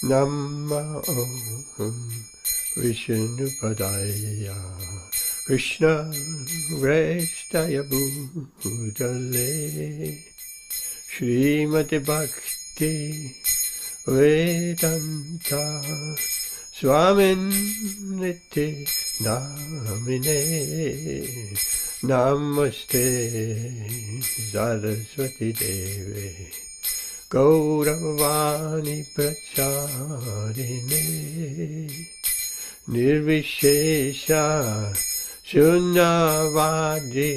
Namah Vishnupadaya Krishna Vrestaya Bhutale Śrīmad Bhakti Vedanta Swamin Niti Namine Namaste Saraswati Devi Gauravani Pracharine Nirvishesha Shunyavadi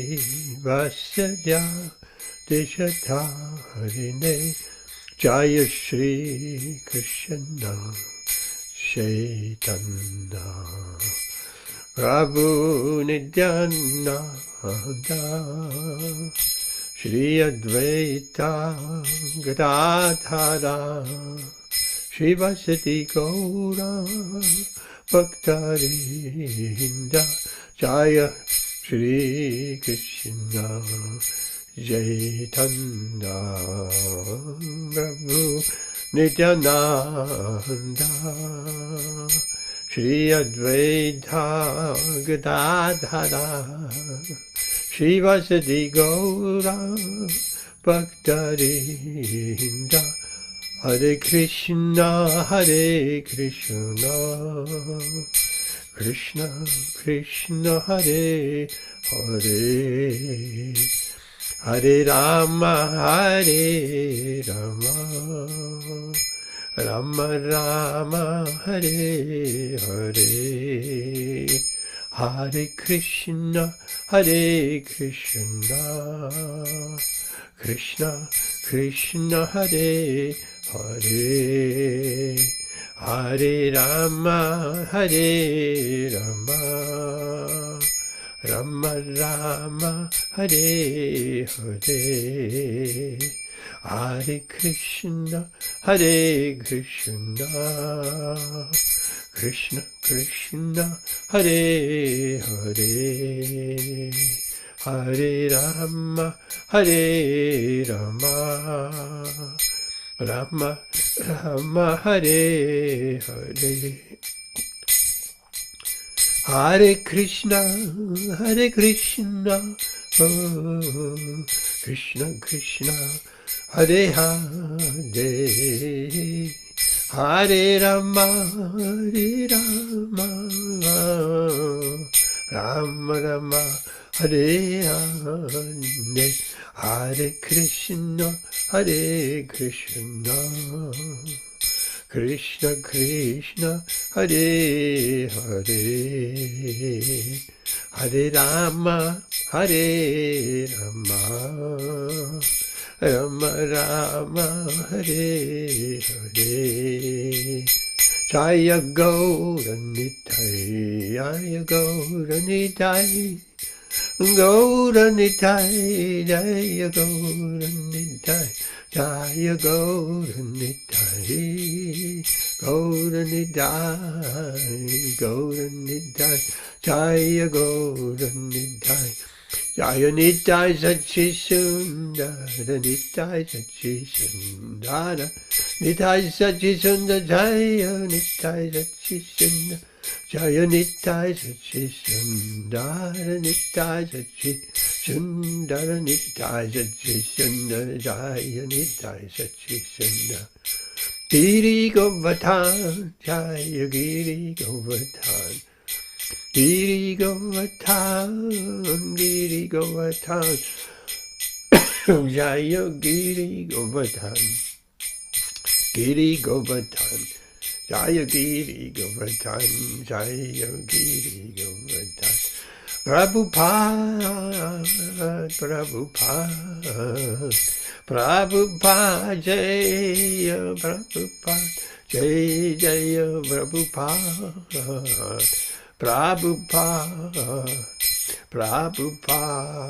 Vasadya Tishatarine Jaya Śrī Kṛṣṇa Chaitanya Prabhu Nityananda Shri Advaita Gadadhara Śrīvasati Gaura Bhaktarinda Jaya Śrī Kṛṣṇa Chaitanya Prabhu Nityananda Shri Advaita Gadadhara Śrīvasati Gaura Bhaktarinda Hare Krishna Krishna Krishna Hare Hare Hare Rama Rama Rama Hare Hare Hare Krishna Krishna Krishna Hare Hare Hare Rama Rama Rama Hare Hare Hare Krishna Krishna Krishna Hare Hare Hare Rama Rama Rama Hare Hare Hare Krishna oh, Krishna Krishna Hare Hare Hare Rama Rama Rama Hare Hare Hare Krishna Krishna Krishna Hare Hare Hare Rama Rama Rama Hare Hare Jaya Gaura Nitai Jaya Gaura Nitai Gaura Nitai Jaya Gaura Nitai Jaya Gaura Nitai Gaura Nitai Gaura Nitai Jaya Gaura Nitai Jaya Nitai Sachi Sundara Nitai Sachi Sundara Nitai Sachi Sundara Jaya Nitai Sachi Sundara Jaya Nitai Sachi Sundara Nitai Sachi Sundara Nitai Sachi Sundara Jaya Nitai Sachi Sundara Giri Govardhan Jaya Giri Govardhan Giri Govardhan Giri Govardhan Jaya Giri Govardhan Giri Govardhan Jaya Giri Govardhan Jaya Giri Govardhan Prabhupada Prabhupada Jaya Prabhupada Jaya Prabhupada Prabhupada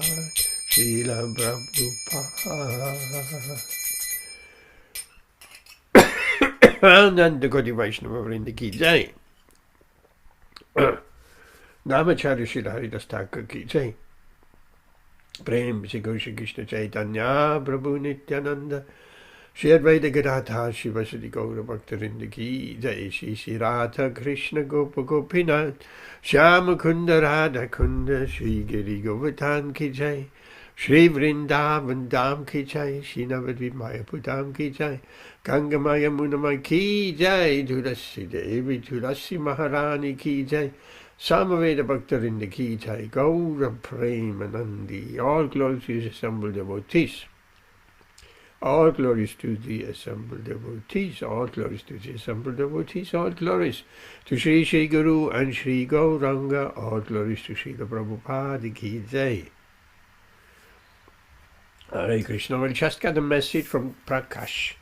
Srila Prabhupada Nanda Gaudiya Vaishnava Vrinda ki jai. Namacharya Śrīla Haridas Thakur ki jai. Prem se Guru Shri Krishna Chaitanya Prabhu Nityananda Shri Advaita Gadadhara Shivasati Gaura Bhakta-vrinda ki jai. Shri Shri Radha Krishna Gopa Gopinath Shyama Kunda Radha Kunda Shri Giri Govardhan ki jai. Shri Vṛndāvana Dham ki jai. Shri Navadvip Mayapur ki jai. Ganga Maya Munamai ki jai. Tulasi Devi Tulasi Maharani ki jai. Samaveda Bhakta-vrinda ki jai. Gaura Premanandi. All glories to the assembled devotees. All glories to the assembled devotees. All glories to the assembled devotees. All glories to Shri Shri Guru and Shri Gauranga. All glories to Srila Prabhupada ki jai. Hare Krishna. Well, just got a message from Prakash.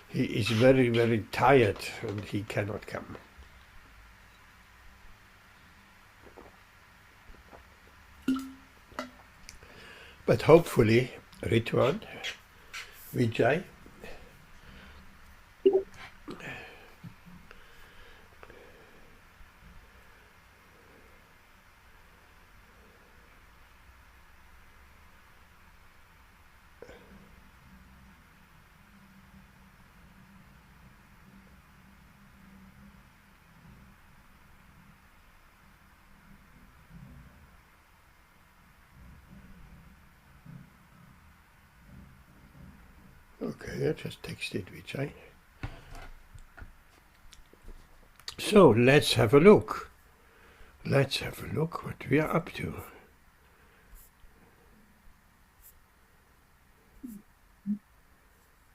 He is very, very tired and he cannot come. But hopefully, Ritwan, Vijay, okay, I just texted Vijay. So let's have a look. Let's have a look what we are up to.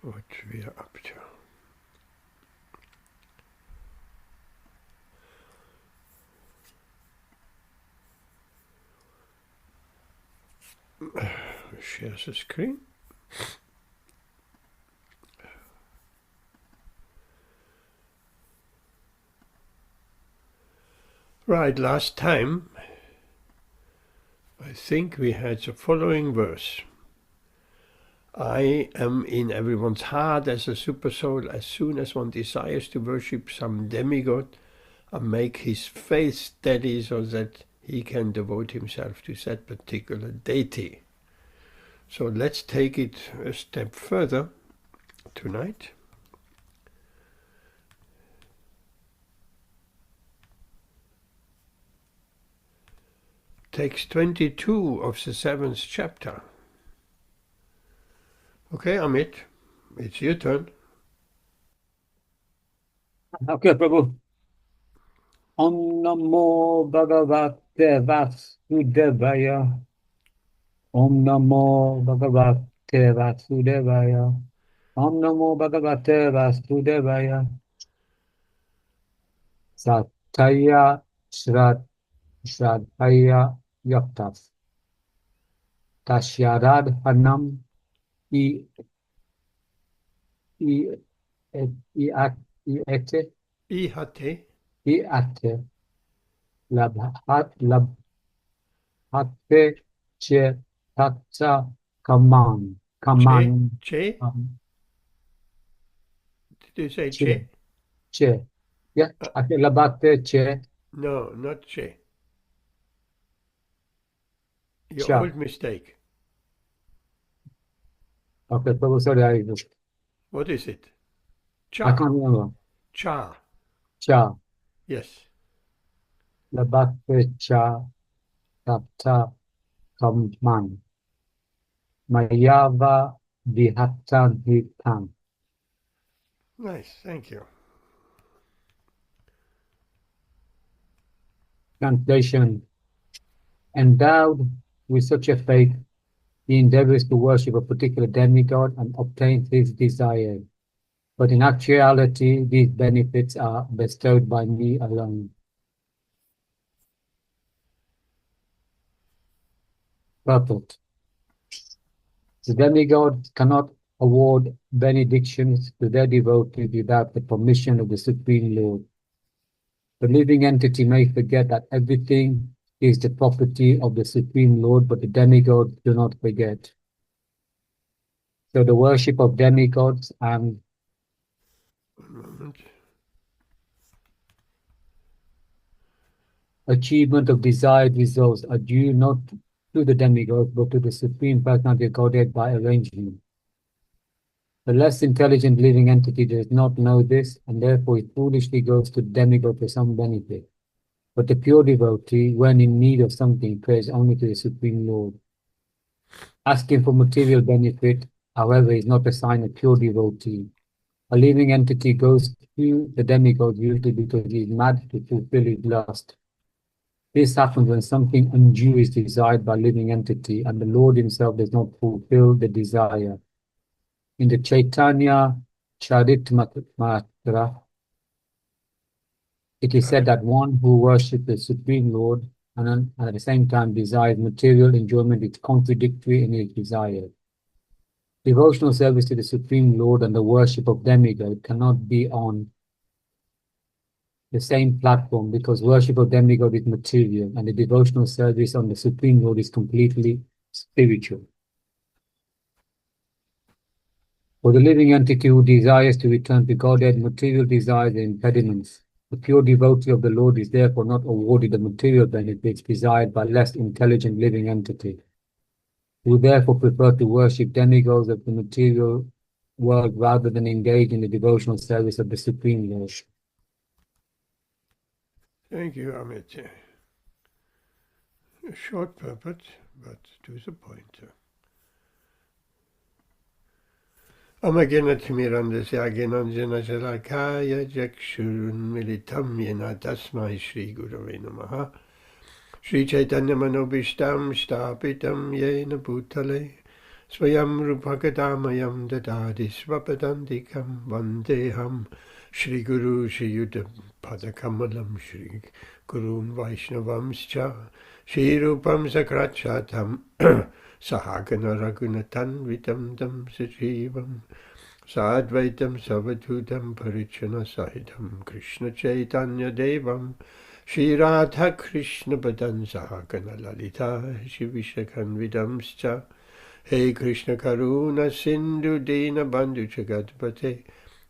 What we are up to. Share the screen. Right, last time I think we had the following verse. I am in everyone's heart as a super soul. As soon as one desires to worship some demigod and make his faith steady so that he can devote himself to that particular deity. So let's take it a step further tonight. Text 22 of the 7th chapter. Okay, Amit, it's your turn. Okay, Prabhu. Om Namo Bhagavate Vasudevaya. Om Namo Bhagavate Vasudevaya. Om Namo Bhagavate Vasudevaya. Sataya Shradhaya Yaktas. Tashyarad Hanam I ate labhate che tatsa kaman. Che? Did you say che? Che. Yeah, labhate che. No, not che. Your Cha. old mistake. Okay, Prabhu, sorry, What is it? Cha. I can't remember. Cha. Cha. Yes. Labhate cha tatsa kaman. Mayava vihatan hitam. Nice, thank you. Translation. Endowed with such a faith, he endeavors to worship a particular demigod and obtains his desire. But in actuality, these benefits are bestowed by me alone. Purport. The demigods cannot award benedictions to their devotees without the permission of the Supreme Lord. The living entity may forget that everything is the property of the Supreme Lord, but the demigods do not forget. So the worship of demigods and achievement of desired results are due not to the demigods, but to the Supreme Personality of Godhead by arrangement. The less intelligent living entity does not know this, and therefore it foolishly goes to demigod for some benefit. But the pure devotee, when in need of something, prays only to the Supreme Lord. Asking for material benefit, however, is not a sign of pure devotee. A living entity goes to the demigod usually because he is mad to fulfill his lust. This happens when something undue is desired by a living entity and the Lord himself does not fulfill the desire. In the Chaitanya Charitamrita, it is said that one who worships the Supreme Lord and at the same time desires material enjoyment is contradictory in his desire. Devotional service to the Supreme Lord and the worship of demigod cannot be on the same platform because worship of demigod is material and the devotional service on the Supreme Lord is completely spiritual. For the living entity who desires to return to Godhead, material desires are impediments. The pure devotee of the Lord is therefore not awarded the material benefits desired by less intelligent living entity, who therefore prefer to worship demigods of the material world rather than engage in the devotional service of the Supreme Lord. Thank you, Amit. A short purport, but to the point. Amagenatimirandasya agenanjana jalakaya jakshurunmilitam yena tasmai Śrī Gurave namaha. Śrī Chaitanya manobishtam shtapitam yena bhutale swayam rupakadamayam dadadi svapadantikam vandeham Śrī Guru Śrī Yuddha padakamalam Śrī Gurun Vaishnavamscha Śrī Rupam Sakrachatam Sahagana Raghunatan Vitam Dam Sajivam Sadvaitam Savadhutam Parichana Sahitam Krishna Chaitanya Devam Śrī Radha Krishna Padan Sahagana Lalita Shivishakhan Vidamscha Hey Krishna Karuna Sindhu Dina Bandhu Jagatpate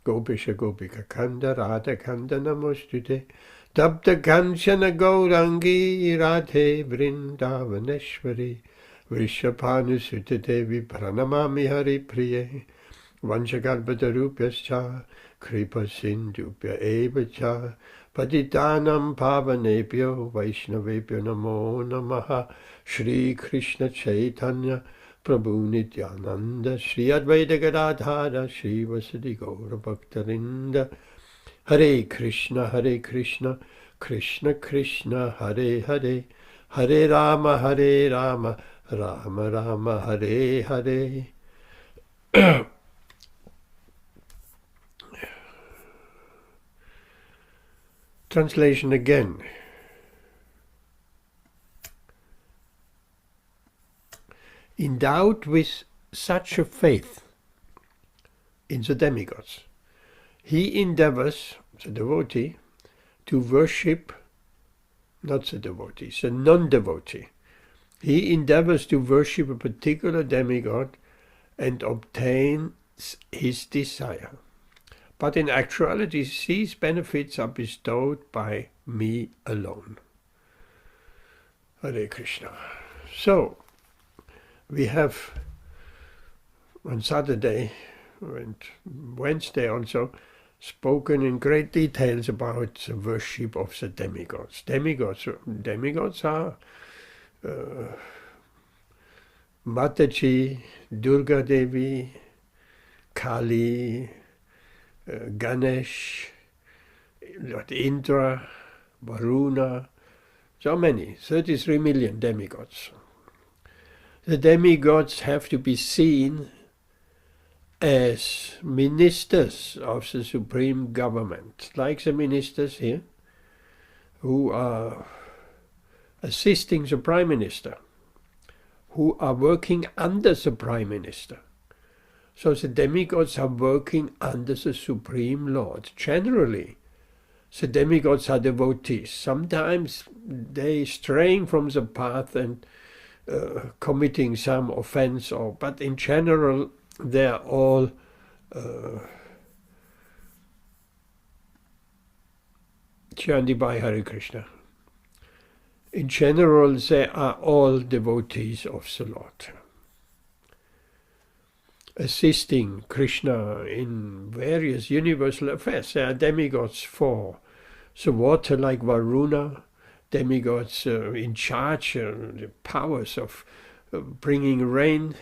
Gopisha Gopika Kanda Radha Kanda Namostute Tapta Kanchana Gaurangi Radhe Vṛndāvaneshwari Vrishabhanu Sutadevi Pranamami Hari Priye Vanchakalpatarupyascha Kripa Sindhupya Evacha Patitanam Pavanebhyo Vaishnavebhyo Namo Namaha Śrī Kṛṣṇa Chaitanya Prabhu Nityananda Śrī Advaita Gadadhara Śrī Vasadi Gaura Bhaktarinda Hare Krishna Krishna Krishna Hare Hare Hare Rama Rama Rama Hare Hare. Translation again. Endowed with such a faith in the demigods, he endeavors, the devotee, to worship, not the devotee, the non-devotee. He endeavors to worship a particular demigod and obtains his desire. But in actuality, these benefits are bestowed by me alone. Hare Krishna. So, we have on Saturday and Wednesday also spoken in great details about the worship of the demigods. Demigods are Mataji, Durga Devi, Kali, Ganesh, Lord Indra, Varuna, so many, 33 million demigods. The demigods have to be seen as ministers of the supreme government, like the ministers here, who are assisting the Prime Minister, who are working under the Prime Minister. So the demigods are working under the Supreme Lord. Generally, the demigods are devotees. Sometimes they straying from the path and committing some offense, but in general they are all Chandibai Hare Krishna. In general, they are all devotees of the Lord. assisting Krishna in various universal affairs. There are demigods for the water like Varuna, demigods in charge, the powers of bringing rain,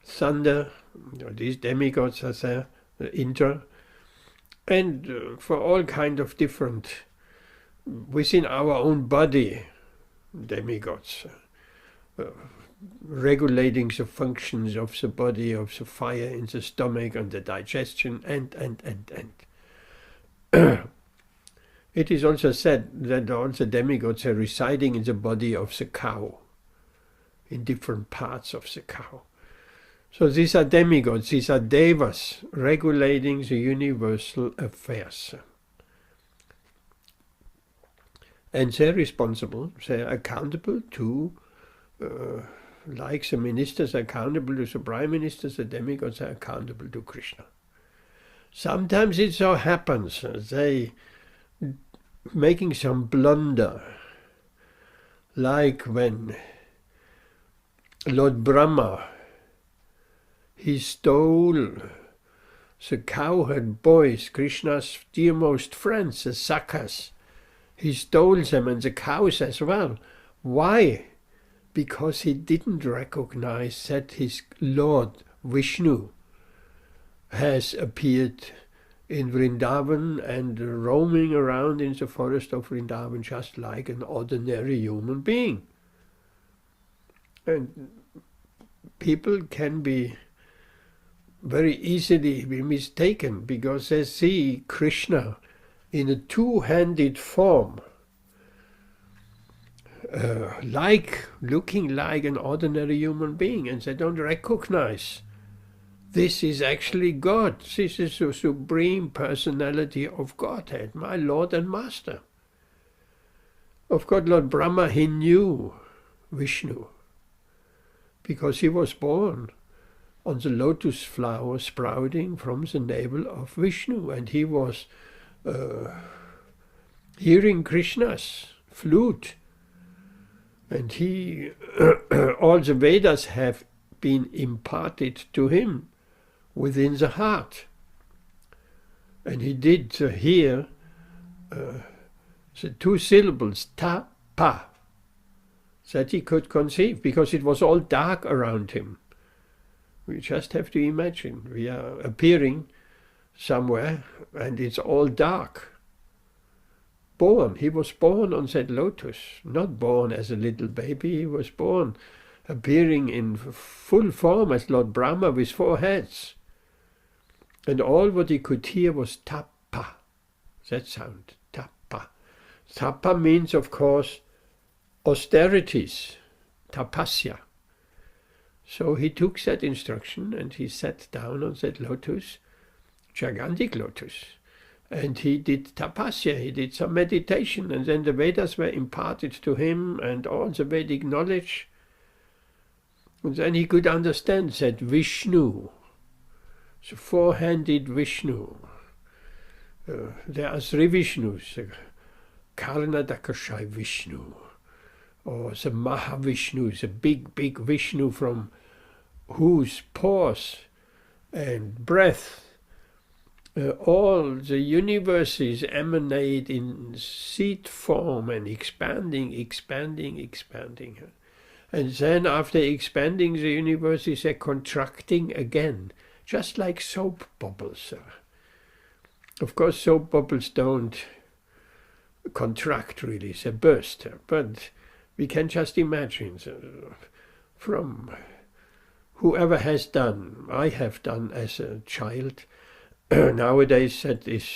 thunder. These demigods are there, Indra, and for all kind of different, within our own body, demigods, regulating the functions of the body, of the fire in the stomach and the digestion, and. It is also said that all the demigods are residing in the body of the cow, in different parts of the cow. So these are demigods, these are devas, regulating the universal affairs. And they're responsible, they're accountable to, like the ministers are accountable to the prime ministers, the demigods are accountable to Krishna. Sometimes it so happens they making some blunder, like when Lord Brahma, he stole the cowherd boys, Krishna's dearmost friends, the sakhas. He stole them and the cows as well. Why? Because he didn't recognize that his Lord Vishnu has appeared in Vṛndāvana and roaming around in the forest of Vṛndāvana just like an ordinary human being. And people can be very easily be mistaken because they see Krishna in a two-handed form, looking like an ordinary human being, and they don't recognize this is actually God. This is the supreme personality of Godhead, my Lord and Master. Of course, Lord Brahma, he knew Vishnu because he was born on the lotus flower sprouting from the navel of Vishnu, and he was hearing Krishna's flute, and he all the Vedas have been imparted to him within the heart, and he did hear the two syllables ta pa that he could conceive, because it was all dark around him. We just have to imagine we are appearing somewhere and it's all dark. He was born on that lotus, not born as a little baby. He was born appearing in full form as Lord Brahma with 4 heads. And all what he could hear was tapa, that sound, tapa. Tapa means, of course, austerities, tapasya. So he took that instruction and he sat down on that lotus, gigantic lotus, and he did tapasya, he did some meditation, and then the Vedas were imparted to him and all the Vedic knowledge. And then he could understand that Vishnu, the 4-handed Vishnu, there are 3 Vishnus, Karnadakashai Vishnu, or the Mahavishnu, the big Vishnu from whose pores and breath all the universes emanate in seed form and expanding. And then after expanding, the universes are contracting again, just like soap bubbles. Of course, soap bubbles don't contract really, they burst, but we can just imagine from whoever has done, I have done as a child. Nowadays that is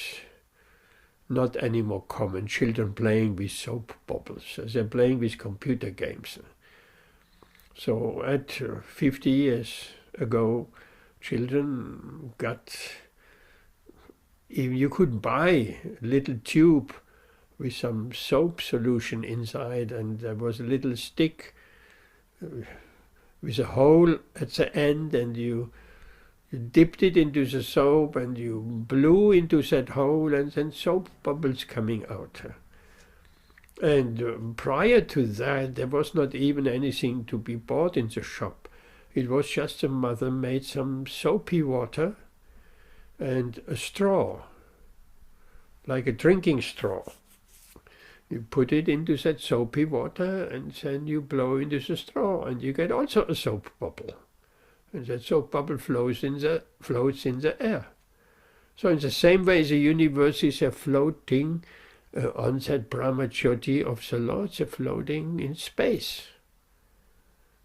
not anymore common. Children playing with soap bubbles, they're playing with computer games. So at 50 years ago, children got, you could buy a little tube with some soap solution inside, and there was a little stick with a hole at the end, and you dipped it into the soap and you blew into that hole, and then soap bubbles coming out. And prior to that, there was not even anything to be bought in the shop. It was just a mother made some soapy water and a straw, like a drinking straw. You put it into that soapy water and then you blow into the straw and you get also a soap bubble. And that soap bubble floats in the air. So in the same way the universe is floating on that Brahma-jyoti of the Lord, they're floating in space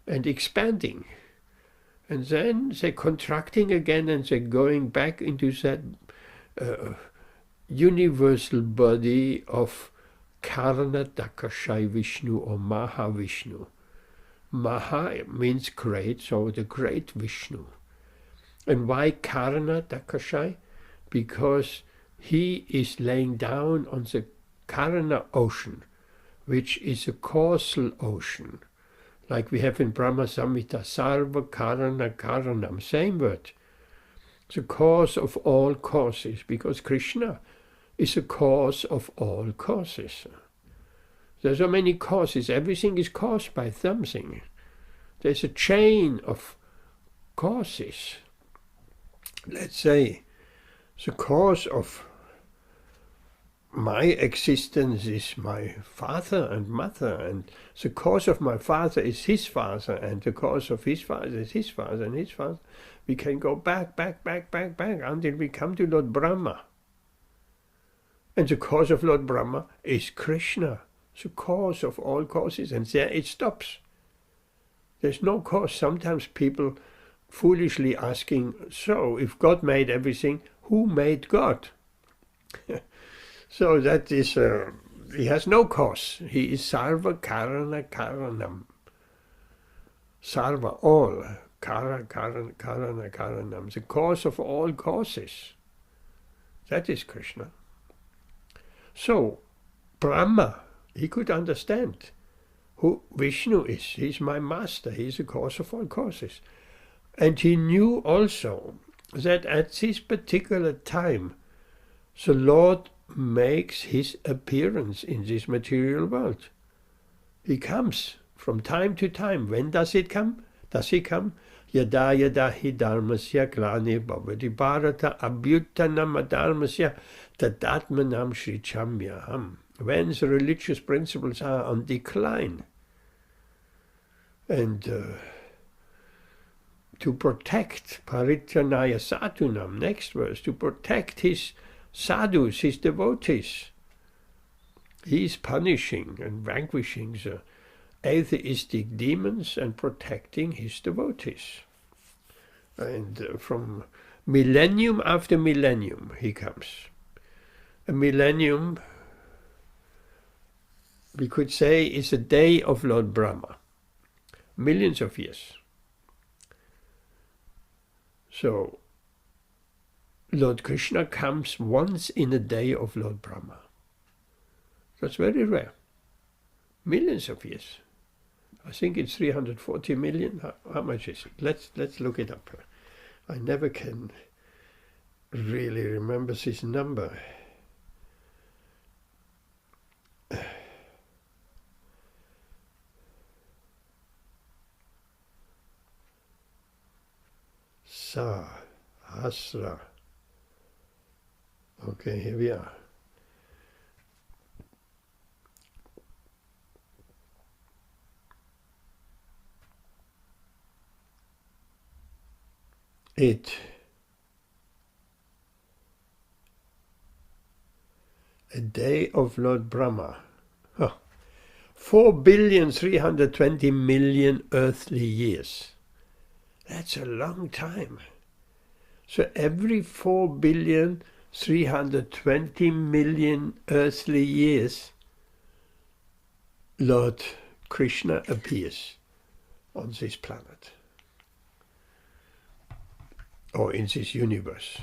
and expanding. And then they're contracting again and they're going back into that universal body of Karna Dakashai Vishnu or Mahavishnu. Maha means great, so the great Vishnu. And why Karna Dakashai? Because he is laying down on the Karana ocean, which is a causal ocean. Like we have in Brahma Samhita, Sarva Karana Karanam, same word. The cause of all causes, because Krishna is a cause of all causes. There are so many causes, everything is caused by something. There's a chain of causes. Let's say, the cause of my existence is my father and mother, and the cause of my father is his father, and the cause of his father is his father and his father. We can go back until we come to Lord Brahma. And the cause of Lord Brahma is Krishna, the cause of all causes, and there it stops. There's no cause. Sometimes people foolishly asking, so if God made everything, who made God? So that is, he has no cause. He is Sarva Karana Karanam. Sarva, all. Karana Karanam. The cause of all causes. That is Krishna. So, Brahma, he could understand who Vishnu is. He's my master. He's the cause of all causes. And he knew also that at this particular time, the Lord makes his appearance in this material world. He comes from time to time. When does it come? Does he come? Yada yada hi dharmasya glani bhavati bharata abhyutanam adharmasya tadatmanam shri-chamyaham. When the religious principles are on decline. And to protect parityanaya sadhunam, next verse, to protect his sadhus, his devotees. He is punishing and vanquishing the atheistic demons and protecting his devotees. And from millennium after millennium he comes. A millennium, we could say, is a day of Lord Brahma. Millions of years. So, Lord Krishna comes once in a day of Lord Brahma. That's very rare. Millions of years. I think it's 340 million. How much is it? Let's look it up. I never can really remember this number. Sahasra. Okay, here we are. A day of Lord Brahma. 4,320,000,000 earthly years. That's a long time. So every 4,320,000,000 earthly years, Lord Krishna appears on this planet. Or in this universe.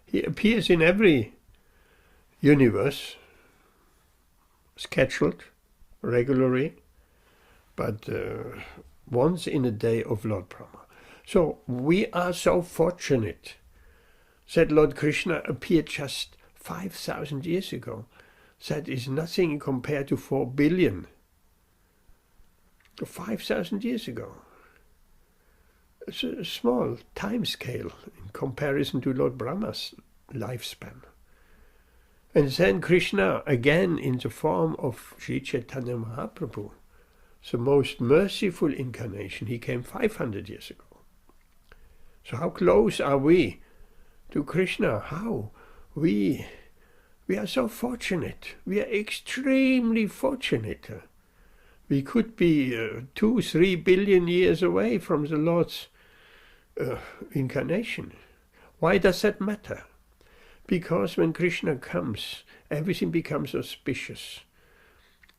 He appears in every universe, scheduled, regularly, but once in a day of Lord Brahma. So we are so fortunate that Lord Krishna appeared just 5,000 years ago. That is nothing compared to 4 billion. 5,000 years ago. It's a small time scale in comparison to Lord Brahma's lifespan. And then Krishna, again in the form of Sri Chaitanya Mahaprabhu, the most merciful incarnation, he came 500 years ago. So how close are we to Krishna? How? We are so fortunate. We are extremely fortunate. We could be 2-3 billion years away from the Lord's incarnation. Why does that matter? Because when Krishna comes, everything becomes auspicious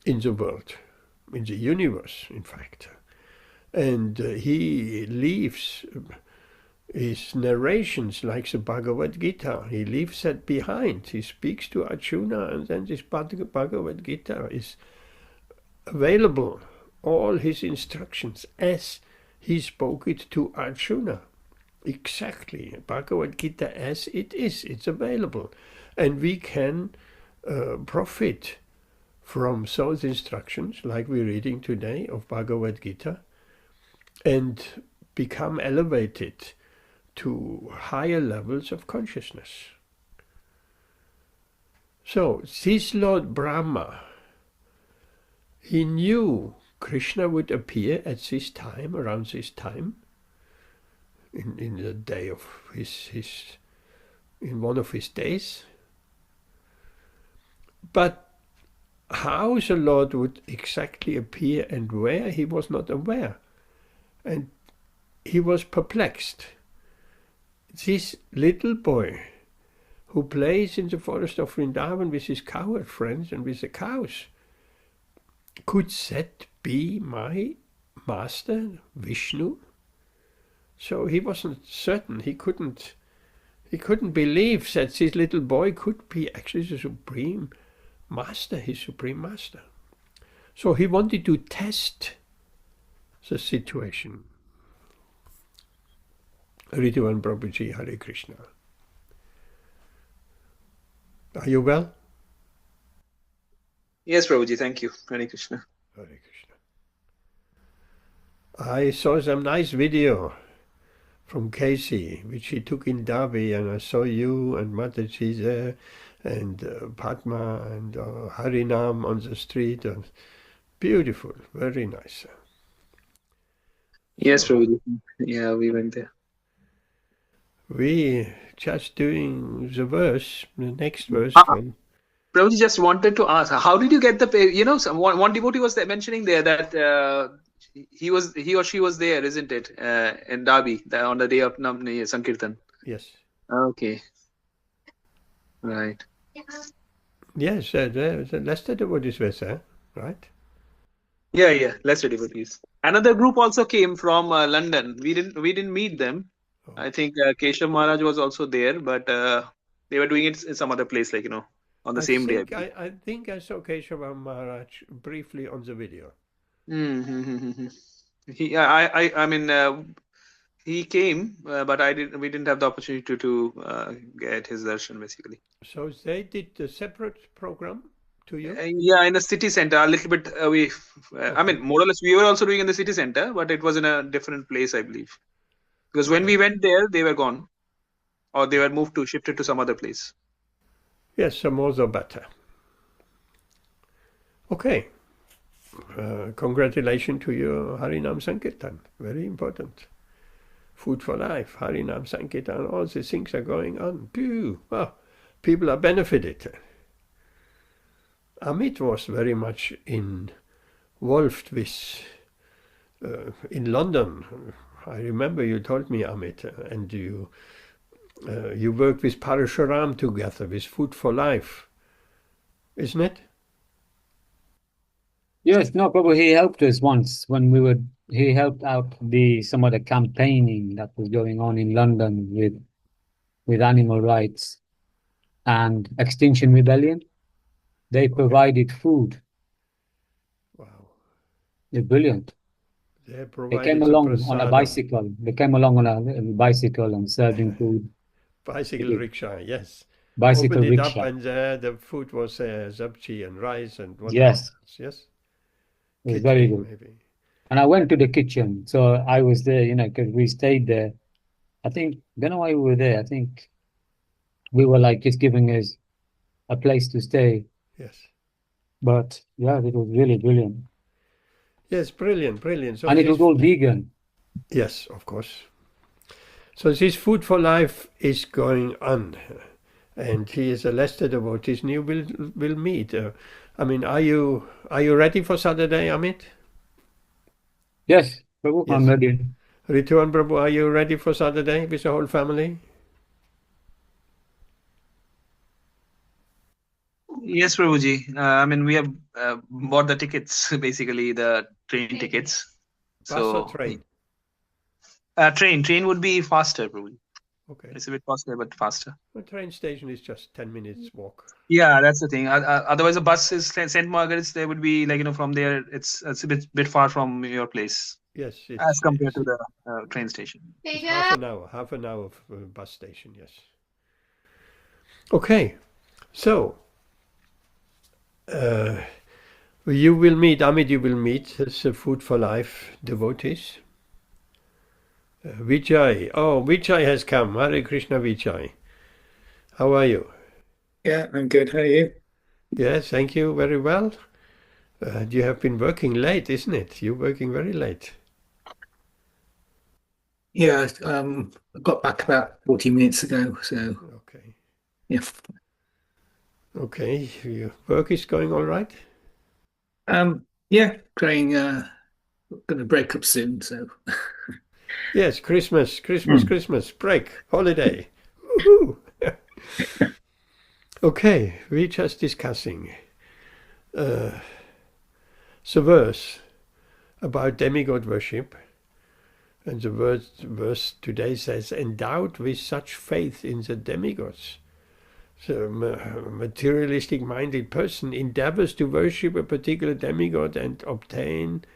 in the world, in the universe, in fact. And he leaves his narrations like the Bhagavad-gītā. He leaves that behind. He speaks to Arjuna, and then this Bhagavad-gītā is available, all his instructions, as he spoke it to Arjuna. Exactly, Bhagavad-gītā as it is, it's available. And we can profit from those instructions, like we're reading today of Bhagavad-gītā, and become elevated to higher levels of consciousness. So, this Lord Brahma, he knew Krishna would appear at this time, around this time, in the day of in one of his days. But how the Lord would exactly appear and where, he was not aware. And he was perplexed. This little boy who plays in the forest of Vṛndāvana with his cowherd friends and with the cows, could that be my master, Vishnu? So he wasn't certain. He couldn't believe that this little boy could be actually the supreme master, his supreme master. So he wanted to test the situation. Ridwan Prabhuji, Hare Krishna. Are you well? Yes, Prabhuji, thank you. Hare Krishna. Hare Krishna. I saw some nice video from Casey, which he took in Derby, and I saw you and Mataji there, and Padma and Harinam on the street. And beautiful, very nice. Yes, Prabhuji. Yeah, we went there. We just doing the verse, the next verse. Prabhuji just wanted to ask, how did you get the, one devotee was there mentioning there that he or she was there, isn't it, in Derby on the day of Sankirtan? Yes. Okay. Right. Yes, the Lester devotees were there, right? Yeah, Lester devotees. Another group also came from London. We didn't meet them. Oh. I think Keshav Maharaj was also there, but they were doing it in some other place, on the same day. I think I saw Keshav Maharaj briefly on the video. Mm-hmm. He came, but we didn't have the opportunity to get his darshan, basically. So they did a separate program to you? Yeah, in a city center, a little bit away. Okay. More or less, we were also doing in the city center, but it was in a different place, I believe. Because when we went there, they were gone, or they were shifted to some other place. Yes, some more the better. Okay. Congratulations to your Harinam Sankirtan. Very important. Food for life, Harinam Sankirtan, all these things are going on. People are benefited. Amit was very much involved with, in London. I remember you told me, Amit, and you worked with Parashuram together, with Food for Life, isn't it? Yes, no, probably he helped us once when he helped out some of the campaigning that was going on in London with animal rights and Extinction Rebellion. They provided food. Wow. They're brilliant. They came along on a bicycle. They came along on a bicycle and serving food. Bicycle rickshaw, yes. Bicycle Opened rickshaw. It up and the food was sabji and rice and whatever. Yes. Yes. It was very good. Maybe. And I went to the kitchen. So I was there, you know, because we stayed there. I think, I don't know why we were there. I think we were like just giving us a place to stay. Yes. But yeah, it was really brilliant. Yes, brilliant, brilliant. So And it was all vegan. yes, of course. So this food for life is going on, and he is a Leicester devotee. And you will meet. I mean, are you ready for Saturday, Amit? Yes, Prabhu, Yes. I'm ready. Ritu and Prabhu, are you ready for Saturday with the whole family? Yes, Prabhuji. I mean, we have bought the tickets, basically the train tickets. Bus or So train? train would be faster, Prabhuji. Okay. It's a bit costly, but faster. The train station is just 10 minutes walk. Yeah, that's the thing. Otherwise, the bus is St. Margaret's. There would be like, you know, from there, it's a bit far from your place Yes, as compared to the train station. it's half an hour of bus station, yes. Okay, so you will meet, Amit, you will meet the Food for Life devotees. Vijay, oh, Vijay has come. Hare Krishna, Vijay. How are you? Yeah, I'm good. How are you? Yes, thank you, very well. You have been working late, isn't it? You're working very late. Yeah, I got back about 40 minutes ago, so Okay. yeah. Okay, your work is going all right? Yeah, gonna break up soon, so Yes, Christmas, break, holiday. Woohoo! Okay, we're just discussing the verse about demigod worship. And the verse today says, endowed with such faith in the demigods. So a materialistic minded person endeavors to worship a particular demigod and obtains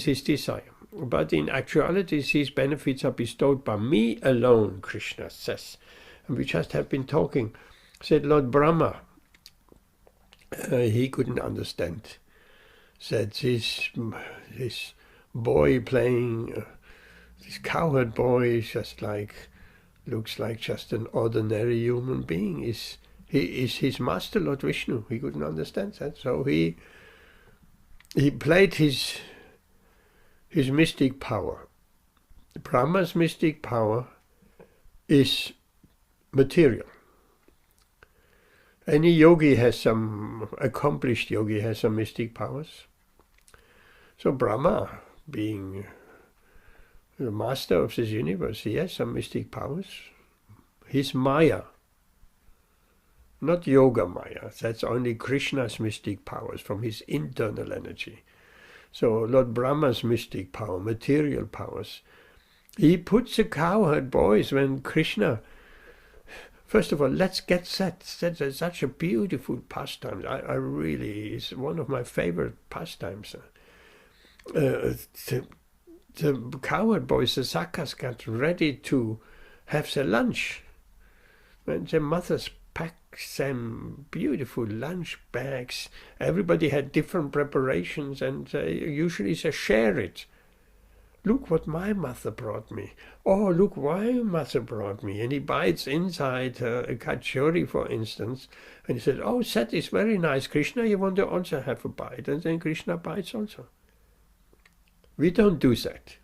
his desire. But in actuality, these benefits are bestowed by me alone, Krishna says. And we just have been talking. Said Lord Brahma, he couldn't understand. Said this boy playing, this cowherd boy is just like, looks like just an ordinary human being. He is his master, Lord Vishnu. He couldn't understand that. So he played his mystic power. Brahma's mystic power is material. Any yogi has some, accomplished yogi has some mystic powers. So Brahma, being the master of this universe, he has some mystic powers. He's Maya, not Yoga Maya. That's only Krishna's mystic powers from his internal energy. So Lord Brahma's mystic power, material powers, he puts the cowherd boys when Krishna. First of all, let's get that. That's such a beautiful pastime. I really, it's one of my favorite pastimes. The cowherd boys, the Sakas, got ready to have their lunch. And their mothers packed them beautiful lunch bags. Everybody had different preparations, and usually they share it. Look what my mother brought me. Oh, look what my mother brought me. And he bites inside a kachori, for instance. And he said, oh, that is very nice. Krishna, you want to also have a bite? And then Krishna bites also. We don't do that.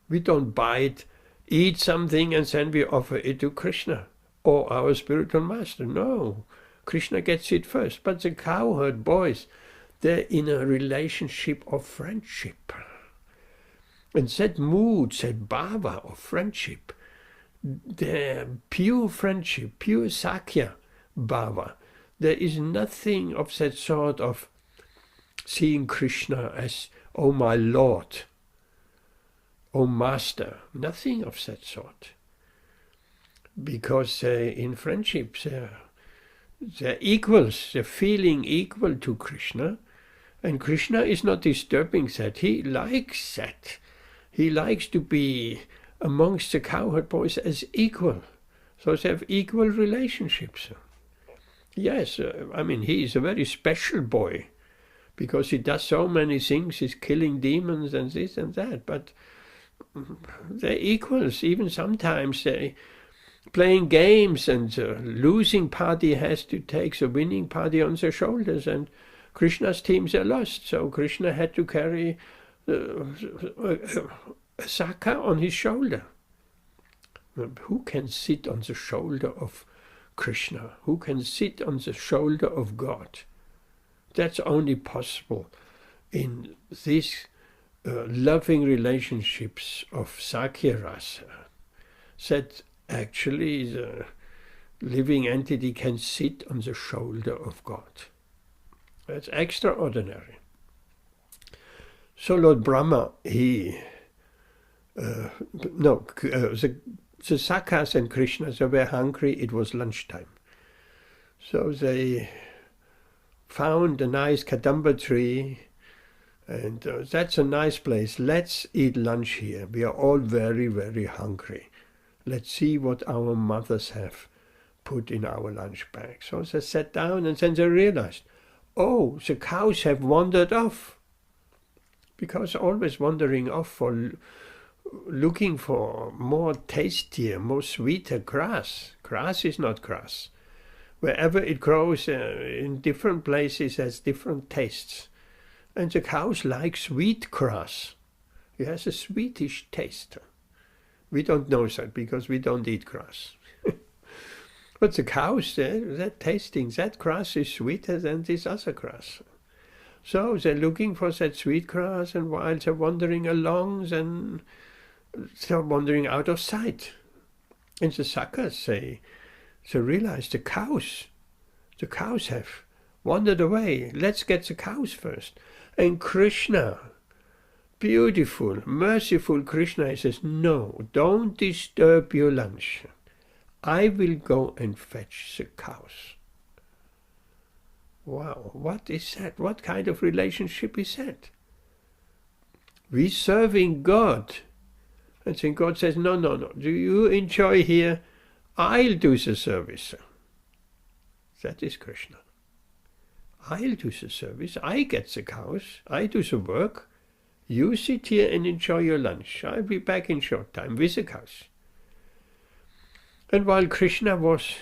We don't bite, eat something, and then we offer it to Krishna or our spiritual master. No, Krishna gets it first. But the cowherd boys, they're in a relationship of friendship. And that mood, that bhava of friendship, the pure friendship, pure sakya bhava, there is nothing of that sort of seeing Krishna as, oh my Lord, oh Master, nothing of that sort. Because in friendship they're equals, they're feeling equal to Krishna, and Krishna is not disturbing that. He likes that. He likes to be amongst the cowherd boys as equal. So they have equal relationships. Yes, I mean, he is a very special boy because he does so many things. He's killing demons and this and that, but they're equals. Even sometimes they playing games, and the losing party has to take the winning party on their shoulders, and Krishna's teams are lost, so Krishna had to carry a Saka on his shoulder. Who can sit on the shoulder of Krishna? Who can sit on the shoulder of God? That's only possible in these loving relationships of Sakya Rasa, that actually the living entity can sit on the shoulder of God. That's extraordinary. So Lord Brahma, the Sakas and Krishnas, they were hungry. It was lunchtime. So they found a nice kadamba tree, and that's a nice place. Let's eat lunch here. We are all very, very hungry. Let's see what our mothers have put in our lunch bag. So they sat down, and then they realized, oh, the cows have wandered off. Because always wandering off for looking for more tastier, more sweeter grass. Grass is not grass. Wherever it grows in different places has different tastes. And the cows like sweet grass. It has a sweetish taste. We don't know that because we don't eat grass. But the cows, they're tasting that grass is sweeter than this other grass. So they're looking for that sweet grass, and while they're wandering along, then they're wandering out of sight. And the Sakas, they realize the cows have wandered away. Let's get the cows first. And Krishna, beautiful, merciful Krishna, he says, no, don't disturb your lunch. I will go and fetch the cows. Wow, what is that? What kind of relationship is that? We serving God. And then God says, no. Do you enjoy here? I'll do the service. That is Krishna. I'll do the service. I get the cows. I do the work. You sit here and enjoy your lunch. I'll be back in short time with the cows. And while Krishna was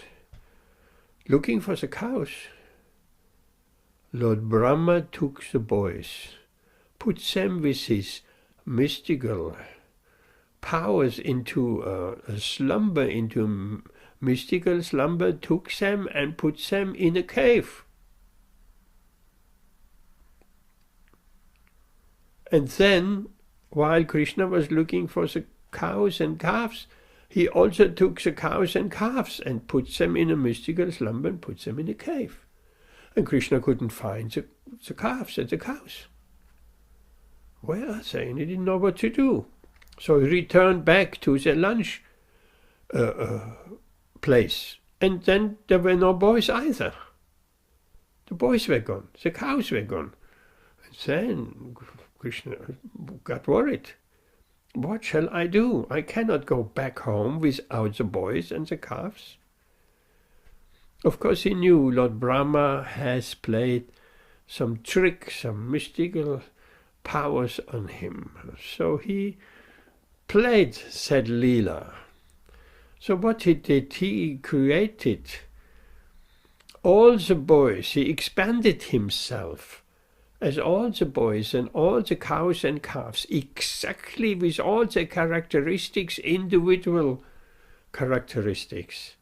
looking for the cows, Lord Brahma took the boys, put them with his mystical powers into a slumber, into mystical slumber, took them and put them in a cave. And then, while Krishna was looking for the cows and calves, he also took the cows and calves and put them in a mystical slumber and put them in a cave. And Krishna couldn't find the calves and the cows. Where are they? And he didn't know what to do. So he returned back to the lunch place. And then there were no boys either. The boys were gone. The cows were gone. And then Krishna got worried. What shall I do? I cannot go back home without the boys and the calves. Of course he knew Lord Brahma has played some trick, some mystical powers on him. So he played said Leela. So what he did, he created all the boys, he expanded himself as all the boys and all the cows and calves, exactly with all the characteristics, individual characteristics.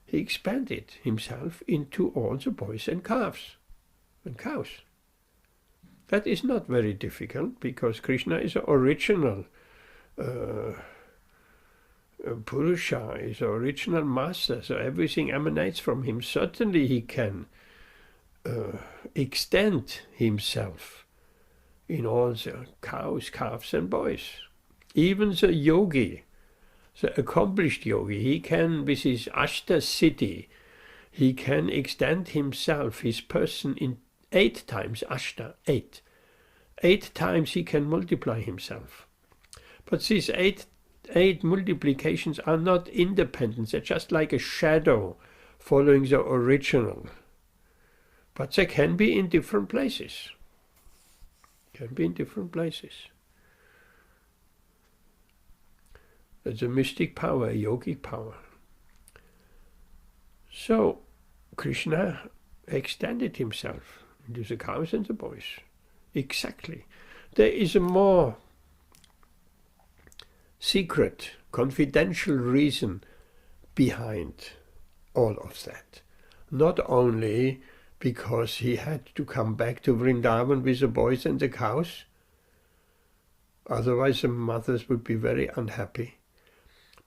He expanded himself into all the boys and calves and cows. That is not very difficult because Krishna is an original Purusha, is an original master, so everything emanates from him. Certainly he can extend himself in all the cows, calves and boys. Even the yogi, the accomplished yogi, he can, with his Ashta Siddhi, he can extend himself, his person, in 8 times, Ashta, 8. 8 times he can multiply himself. But these 8 multiplications are not independent, they're just like a shadow following the original. But they can be in different places. Can be in different places. It's a mystic power, a yogic power. So Krishna extended himself into the cows and the boys. Exactly. There is a more secret, confidential reason behind all of that. Not only because he had to come back to Vṛndāvana with the boys and the cows, otherwise the mothers would be very unhappy,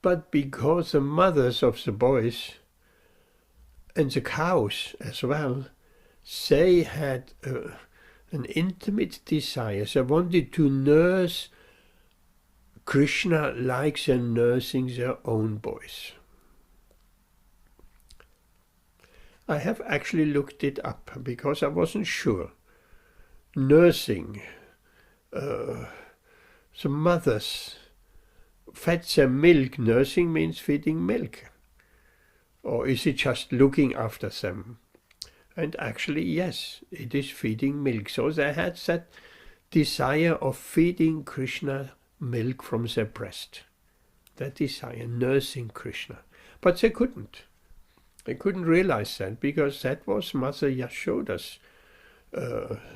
but because the mothers of the boys and the cows as well, they had an intimate desire. They wanted to nurse Krishna like they're nursing their own boys. I have actually looked it up because I wasn't sure. Nursing, the mothers fed their milk. Nursing means feeding milk. Or is it just looking after them? And actually, yes, it is feeding milk. So they had that desire of feeding Krishna milk from their breast. That desire, nursing Krishna. But they couldn't. They couldn't realize that because that was Mother Yashoda's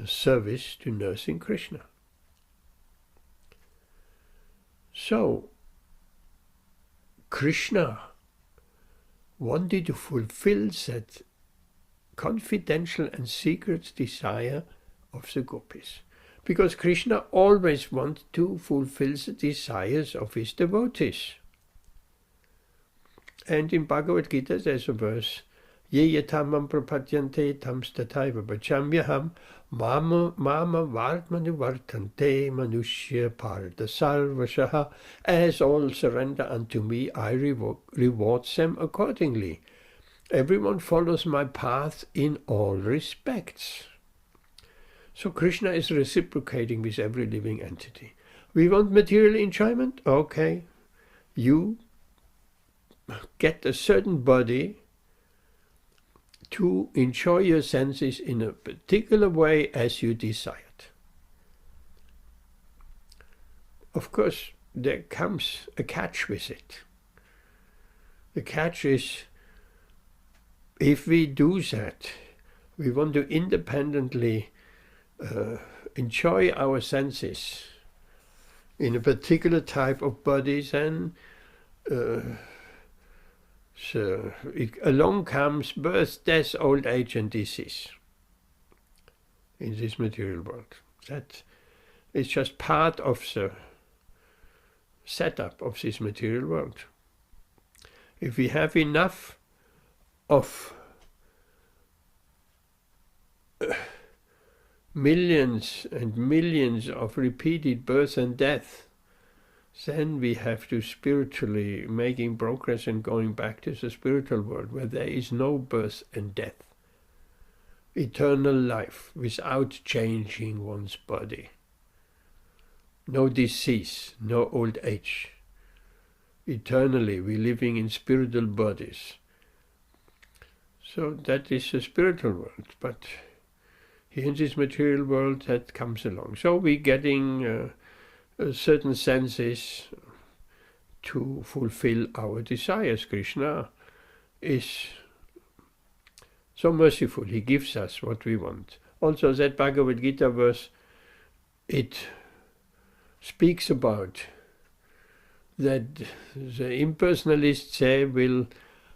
service to nursing Krishna. So, Krishna wanted to fulfill that confidential and secret desire of the gopis. Because Krishna always wanted to fulfill the desires of his devotees. And in Bhagavad-gītā there's a verse, Ye yatamam prapadyante tam stataiva bhajamyaham mama vartmanu vartante manushya parda sarvashaha. As all surrender unto me, I reward them accordingly. Everyone follows my path in all respects. So Krishna is reciprocating with every living entity. We want material enjoyment? Okay. You get a certain body to enjoy your senses in a particular way as you desired. Of course, there comes a catch with it. The catch is, if we do that, we want to independently enjoy our senses in a particular type of body, then so along comes birth, death, old age and disease in this material world. That is just part of the setup of this material world. If we have enough of millions and millions of repeated birth and death, then we have to spiritually making progress and going back to the spiritual world where there is no birth and death. Eternal life without changing one's body. No disease, no old age. Eternally we're living in spiritual bodies. So that is the spiritual world, but here in this material world that comes along. So we're getting certain senses to fulfill our desires. Krishna is so merciful, he gives us what we want. Also that Bhagavad-gītā verse, it speaks about that the impersonalists, they will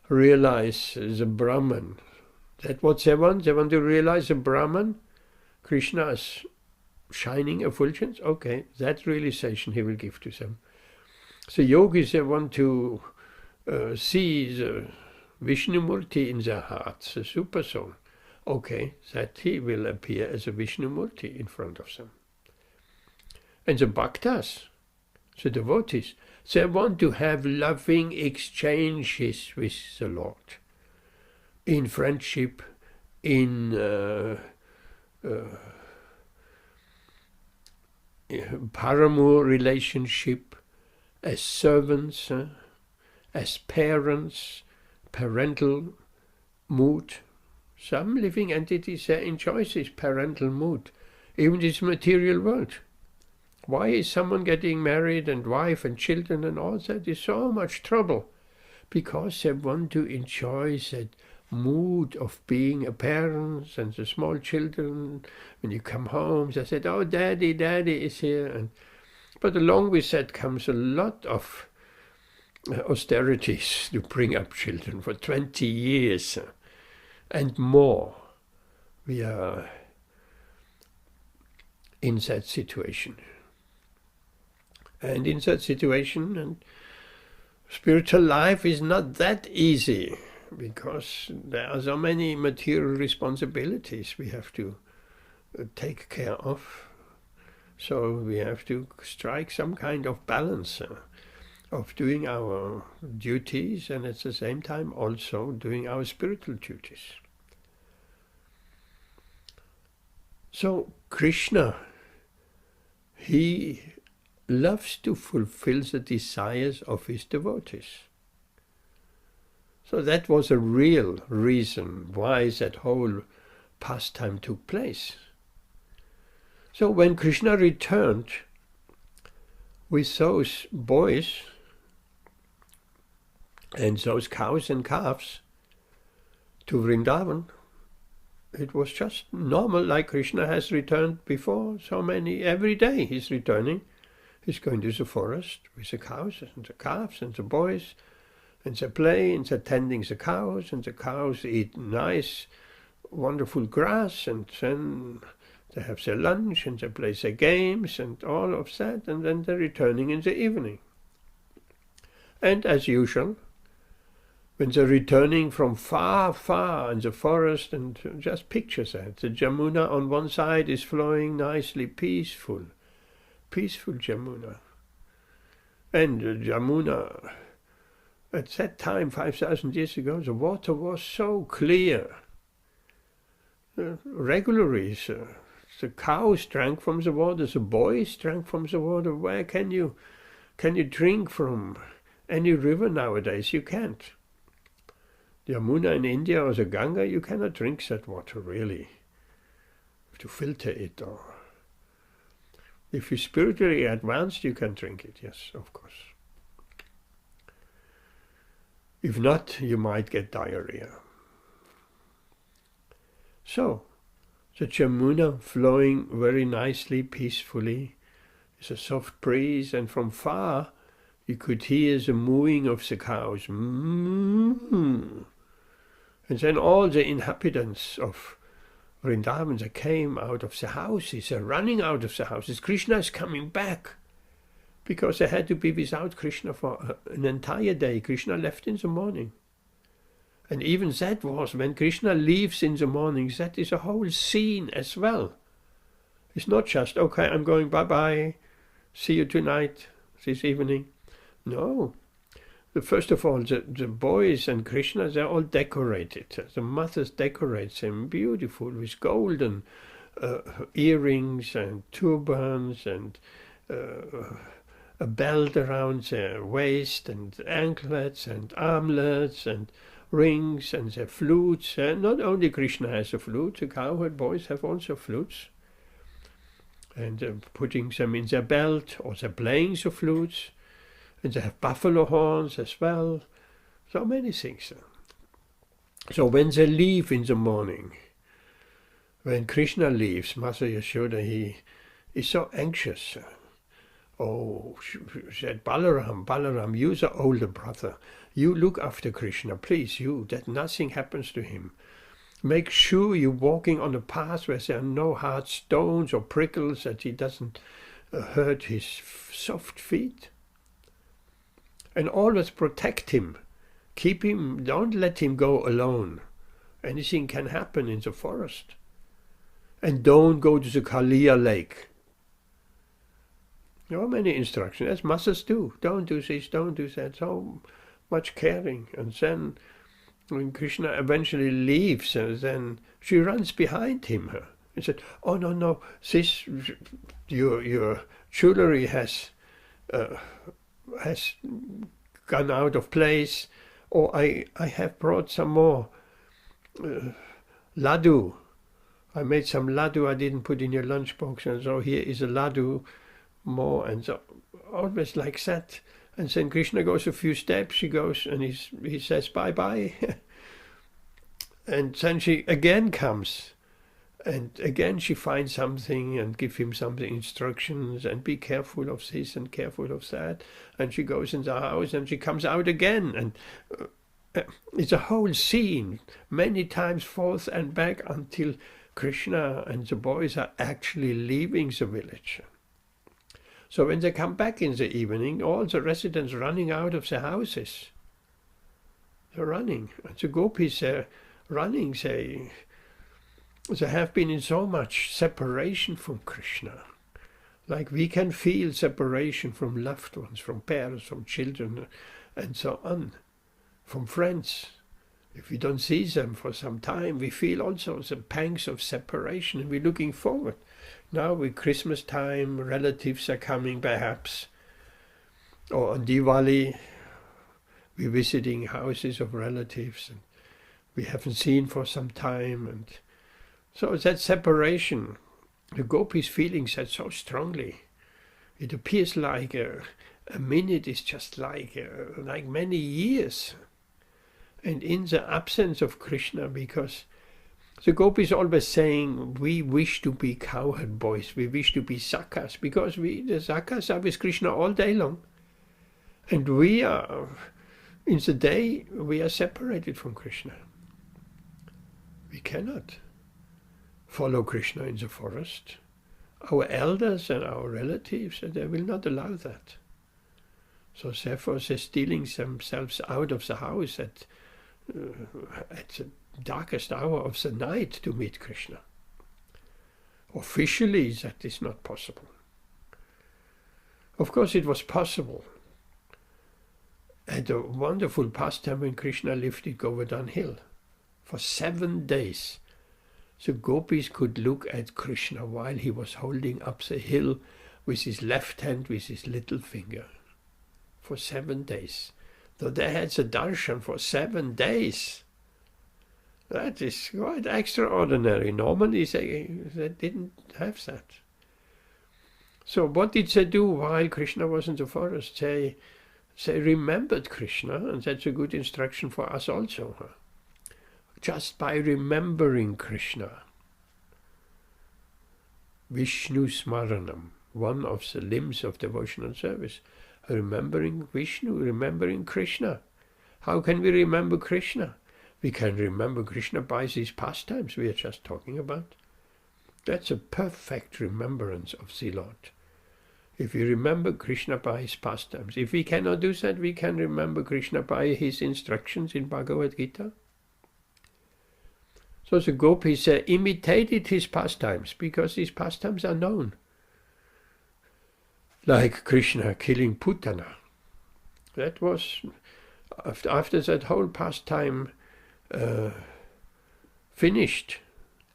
realize the Brahman. That's what they want to realize the Brahman. Krishna's shining effulgence, okay, that realization he will give to them. So yogis, they want to see the Vishnu-murti in their hearts, the super soul. Okay, that he will appear as a Vishnu-murti in front of them. And the bhaktas, the devotees, they want to have loving exchanges with the Lord. In friendship, in paramour relationship, as servants, as parents, parental mood. Some living entities enjoy this parental mood. even this material world. Why is someone getting married and wife and children and all that is so much trouble? Because they want to enjoy that mood of being a parent, and the small children, when you come home, they said, oh, daddy is here. But along with that comes a lot of austerities to bring up children for 20 years and more. We are in that situation. And in that situation, and spiritual life is not that easy, because there are so many material responsibilities we have to take care of. So we have to strike some kind of balance of doing our duties and at the same time also doing our spiritual duties. So Krishna, he loves to fulfill the desires of his devotees. So that was a real reason why that whole pastime took place. So when Krishna returned with those boys and those cows and calves to Vṛndāvana, it was just normal, like Krishna has returned before. So many, every day he's returning. He's going to the forest with the cows and the calves and the boys, and they play and they're tending the cows, and the cows eat nice, wonderful grass, and then they have their lunch and they play their games and all of that, and then they're returning in the evening. And as usual, when they're returning from far, far in the forest, and just picture that, the Jamuna on one side is flowing nicely, peaceful Jamuna. And the Jamuna, at that time, 5,000 years ago, the water was so clear. Regularly, the cows drank from the water, the boys drank from the water. Where can you drink from any river nowadays? You can't. The Yamuna in India or the Ganga, you cannot drink that water, really. You have to filter it. Or if you're spiritually advanced, you can drink it, yes, of course. If not, you might get diarrhea. So, the Jamuna flowing very nicely, peacefully, is a soft breeze, and from far you could hear the mooing of the cows. Mm-hmm. And then all the inhabitants of Vṛndāvana, they came out of the houses, they're running out of the houses. Krishna is coming back, because they had to be without Krishna for an entire day. Krishna left in the morning. And even that was, when Krishna leaves in the morning, that is a whole scene as well. It's not just, okay, I'm going, bye-bye, see you tonight, this evening. No. First of all, the boys and Krishna, they're all decorated. The mothers decorate them beautiful with golden earrings and turbans and a belt around their waist and anklets and armlets and rings and their flutes. Not only Krishna has a flute, the cowherd boys have also flutes. And putting them in their belt, or they're playing the flutes. And they have buffalo horns as well. So many things. So when they leave in the morning, when Krishna leaves, Mother Yashoda, he is so anxious. Oh, she said, Balaram, you're the older brother. You look after Krishna, please, that nothing happens to him. Make sure you're walking on a path where there are no hard stones or prickles, that he doesn't hurt his soft feet. And always protect him. Keep him, don't let him go alone. Anything can happen in the forest. And don't go to the Kaliya lake. There are many instructions, as mothers do. Don't do this, don't do that. So much caring. And then when Krishna eventually leaves, then she runs behind him and said, oh no, this, your jewelry has gone out of place, or I have brought some more laddu. I made some laddu I didn't put in your lunchbox, and so here is a laddu more, and so always like that. And then Krishna goes a few steps, she goes, and he says bye-bye. And then she again comes, and again she finds something and give him some instructions, and be careful of this and careful of that. And she goes in the house, and she comes out again, and it's a whole scene, many times forth and back, until Krishna and the boys are actually leaving the village. So when they come back in the evening, all the residents running out of the houses. They're running. And the gopis are running, they have been in so much separation from Krishna. Like we can feel separation from loved ones, from parents, from children, and so on, from friends. If we don't see them for some time, we feel also the pangs of separation, and we're looking forward. Now with Christmas time, relatives are coming perhaps, or on Diwali, we're visiting houses of relatives and we haven't seen for some time. And so that separation, the gopis feeling that so strongly. It appears like a minute is just like many years. And in the absence of Krishna, because the gopis always saying, we wish to be cowherd boys, we wish to be sakas, because the sakas are with Krishna all day long. And we are, in the day, we are separated from Krishna. We cannot follow Krishna in the forest. Our elders and our relatives, they will not allow that. So therefore they're stealing themselves out of the house at the darkest hour of the night to meet Krishna. Officially, that is not possible. Of course, it was possible at a wonderful pastime when Krishna lifted Govardhan Hill. For 7 days, the gopis could look at Krishna while he was holding up the hill with his left hand, with his little finger. For 7 days. So they had the darshan for 7 days. That is quite extraordinary. Normally they didn't have that. So what did they do while Krishna was in the forest? They remembered Krishna, and that's a good instruction for us also. Just by remembering Krishna. Vishnu Smaranam, one of the limbs of devotional service. Remembering Vishnu, remembering Krishna. How can we remember Krishna? We can remember Krishna by these pastimes we are just talking about. That's a perfect remembrance of the Lord. If we remember Krishna by his pastimes, if we cannot do that, we can remember Krishna by his instructions in Bhagavad-gītā. So the gopis imitated his pastimes because his pastimes are known. Like Krishna killing Putana. That was, after that whole pastime finished,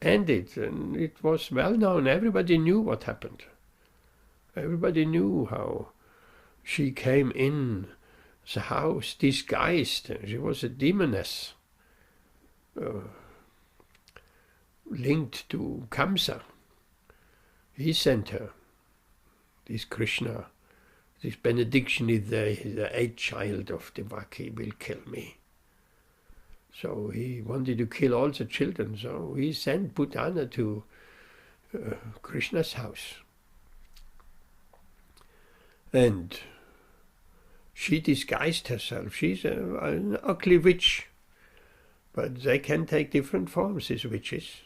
ended, and it was well known, everybody knew what happened. Everybody knew how she came in the house disguised. She was a demoness, linked to Kamsa. He sent her. This Krishna, this benediction is the 8th child of Devaki will kill me. So he wanted to kill all the children, so he sent Putana to Krishna's house. And she disguised herself. She's an ugly witch, but they can take different forms, these witches.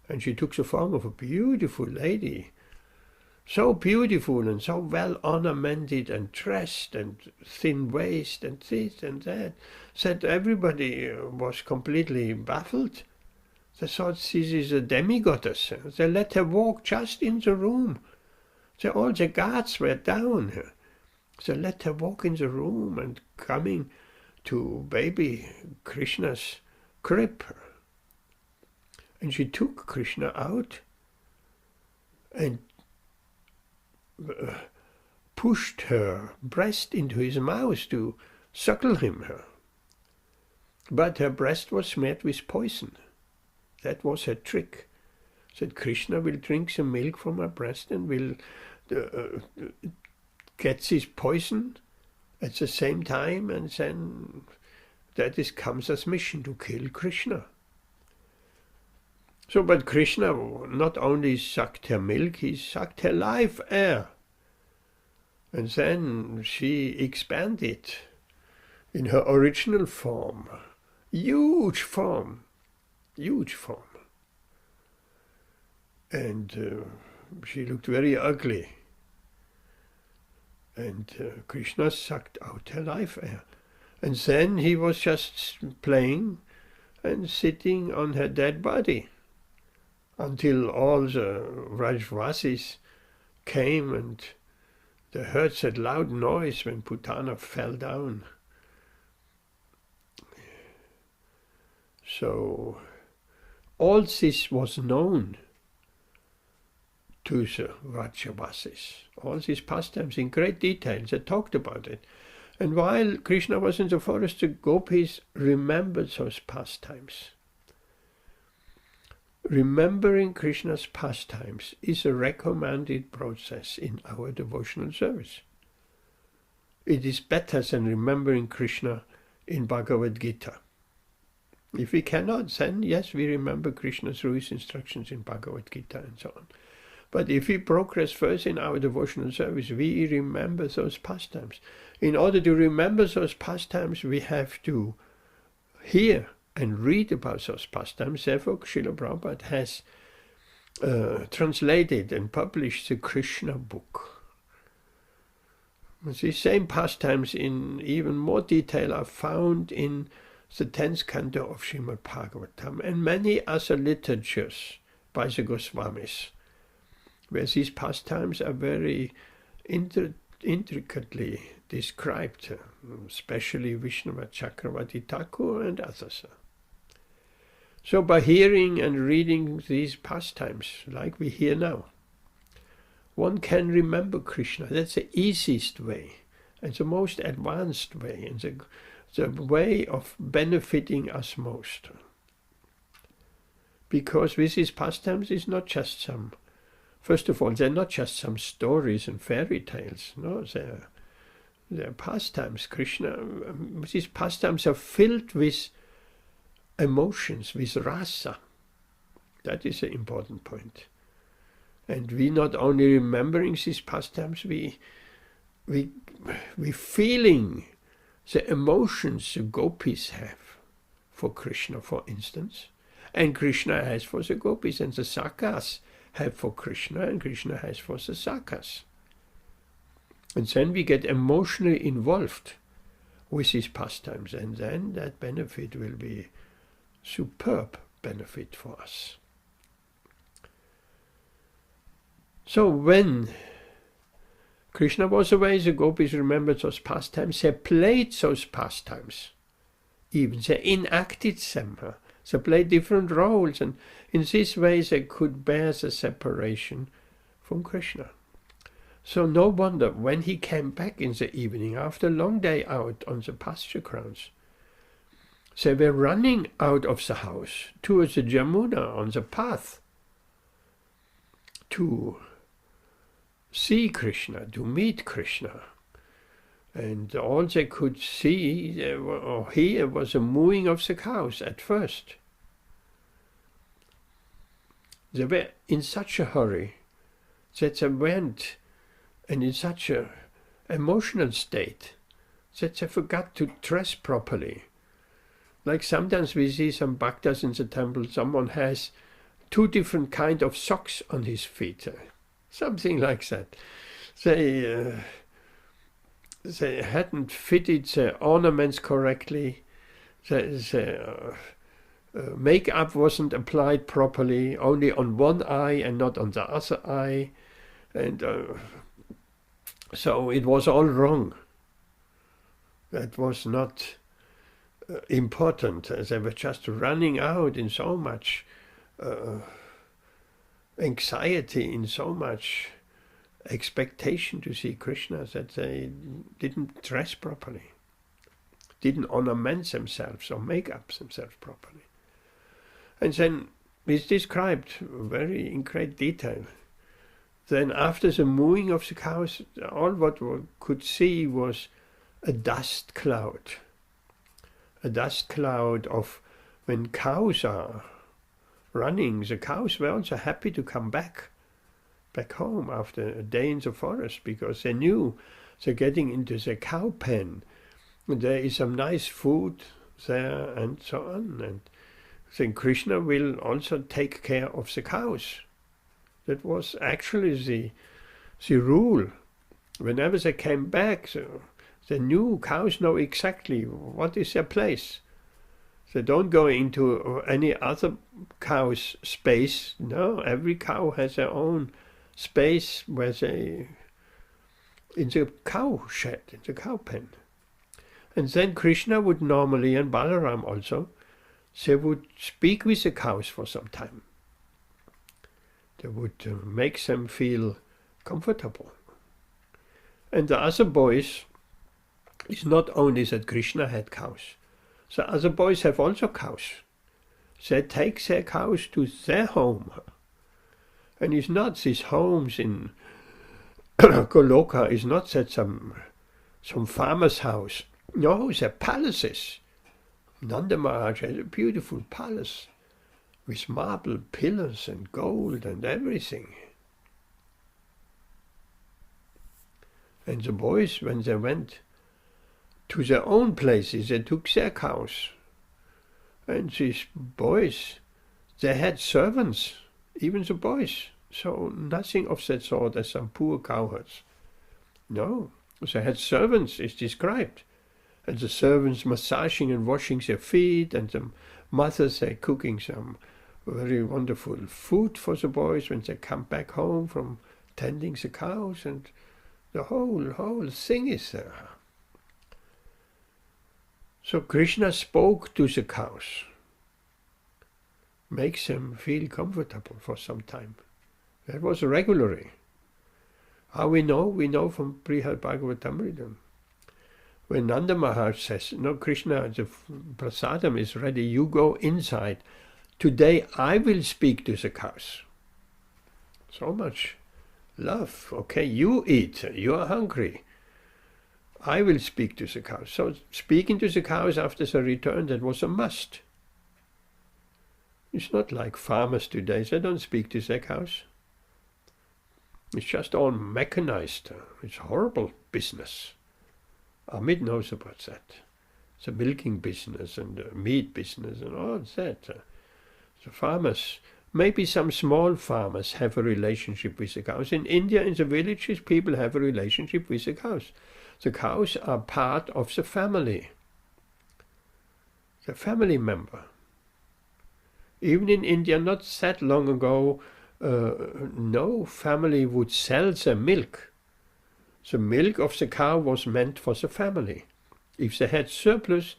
And she took the form of a beautiful lady, so beautiful and so well ornamented and dressed and thin waist and this and that everybody was completely baffled. They thought this is a demigoddess. They let her walk just in the room. All the guards were down. They let her walk in the room and coming to baby Krishna's crib. And she took Krishna out and pushed her breast into his mouth to suckle him. But her breast was smeared with poison. That was her trick. Said Krishna will drink some milk from her breast and will get this poison at the same time, and then that is Kamsa's mission, to kill Krishna. So, but Krishna not only sucked her milk, he sucked her life air. And then she expanded in her original form, huge form. And she looked very ugly. And Krishna sucked out her life air. And then he was just playing and sitting on her dead body until all the Vrajvasis came and they heard that loud noise when Putana fell down. So all this was known to the Vrajavasis. All these pastimes in great detail, they talked about it. And while Krishna was in the forest, the gopis remembered those pastimes. Remembering Krishna's pastimes is a recommended process in our devotional service. It is better than remembering Krishna in Bhagavad-gītā. If we cannot, then yes, we remember Krishna through his instructions in Bhagavad-gītā and so on. But if we progress first in our devotional service, we remember those pastimes. In order to remember those pastimes, we have to hear and read about those pastimes. Therefore, Srila Prabhupada has translated and published the Krishna book. These same pastimes in even more detail are found in the 10th canto of Śrīmad Bhāgavatam and many other literatures by the Goswamis, where these pastimes are very intricately described, especially Vishnava Chakravarti Thakur and others. So by hearing and reading these pastimes, like we hear now, one can remember Krishna. That's the easiest way and the most advanced way and the way of benefiting us most. Because with these pastimes is not just some, first of all, they're not just some stories and fairy tales. No, they're pastimes. Krishna, these pastimes are filled with emotions, with rasa. That is an important point. And we not only remembering these pastimes, we feeling the emotions the gopis have for Krishna, for instance, and Krishna has for the gopis, and the sakhas have for Krishna, and Krishna has for the sakhas. And then we get emotionally involved with these pastimes, and then that benefit will be superb benefit for us. So when Krishna was away, the gopis remembered those pastimes, they played those pastimes, even they enacted them, they played different roles, and in this way they could bear the separation from Krishna. So no wonder when he came back in the evening after a long day out on the pasture grounds, they were running out of the house towards the Jamuna on the path to see Krishna, to meet Krishna. And all they could see or hear was the mooing of the cows at first. They were in such a hurry that they went, and in such an emotional state that they forgot to dress properly. Like sometimes we see some bhaktas in the temple, someone has 2 different kinds of socks on his feet. Something like that. They hadn't fitted the ornaments correctly. The makeup wasn't applied properly, only on one eye and not on the other eye. And so it was all wrong. That was not important. They were just running out in so much anxiety, in so much expectation to see Krishna that they didn't dress properly, didn't ornament themselves or make up themselves properly. And then is described very in great detail. Then after the mooing of the cows, all what one could see was a dust cloud. A dust cloud of when cows are running. The cows were also happy to come back home after a day in the forest, because they knew they're getting into the cow pen. There is some nice food there and so on. And then Krishna will also take care of the cows. That was actually the rule. Whenever they came back, the new cows know exactly what is their place. They don't go into any other cow's space. No, every cow has their own space where they, in the cow shed, in the cow pen. And then Krishna would normally, and Balaram also, they would speak with the cows for some time. They would make them feel comfortable. And the other boys, it's not only that Krishna had cows. The other boys have also cows. They take their cows to their home. And it's not these homes in Goloka, it's not that some farmer's house. No, they're palaces. Nanda Maharaj has a beautiful palace with marble pillars and gold and everything. And the boys, when they went to their own places, they took their cows. And these boys, they had servants, even the boys. So nothing of that sort as some poor cowherds. No, they had servants, it's described. And the servants massaging and washing their feet, and the mothers, they cooking some very wonderful food for the boys when they come back home from tending the cows, and the whole thing is there. So Krishna spoke to the cows, makes them feel comfortable for some time. That was regularly. How we know? We know from Brihad Bhagavatam. When Nanda Maharaj says, no, Krishna, the prasadam is ready, you go inside. Today I will speak to the cows. So much love. Okay, you eat, you are hungry. I will speak to the cows. So speaking to the cows after the return, that was a must. It's not like farmers today, they don't speak to their cows. It's just all mechanized. It's horrible business. Amit knows about that. The milking business and the meat business and all that. The farmers, maybe some small farmers have a relationship with the cows. In India, in the villages, people have a relationship with the cows. The cows are part of the family. The family member. Even in India, not that long ago, no family would sell their milk. The milk of the cow was meant for the family. If they had surplus,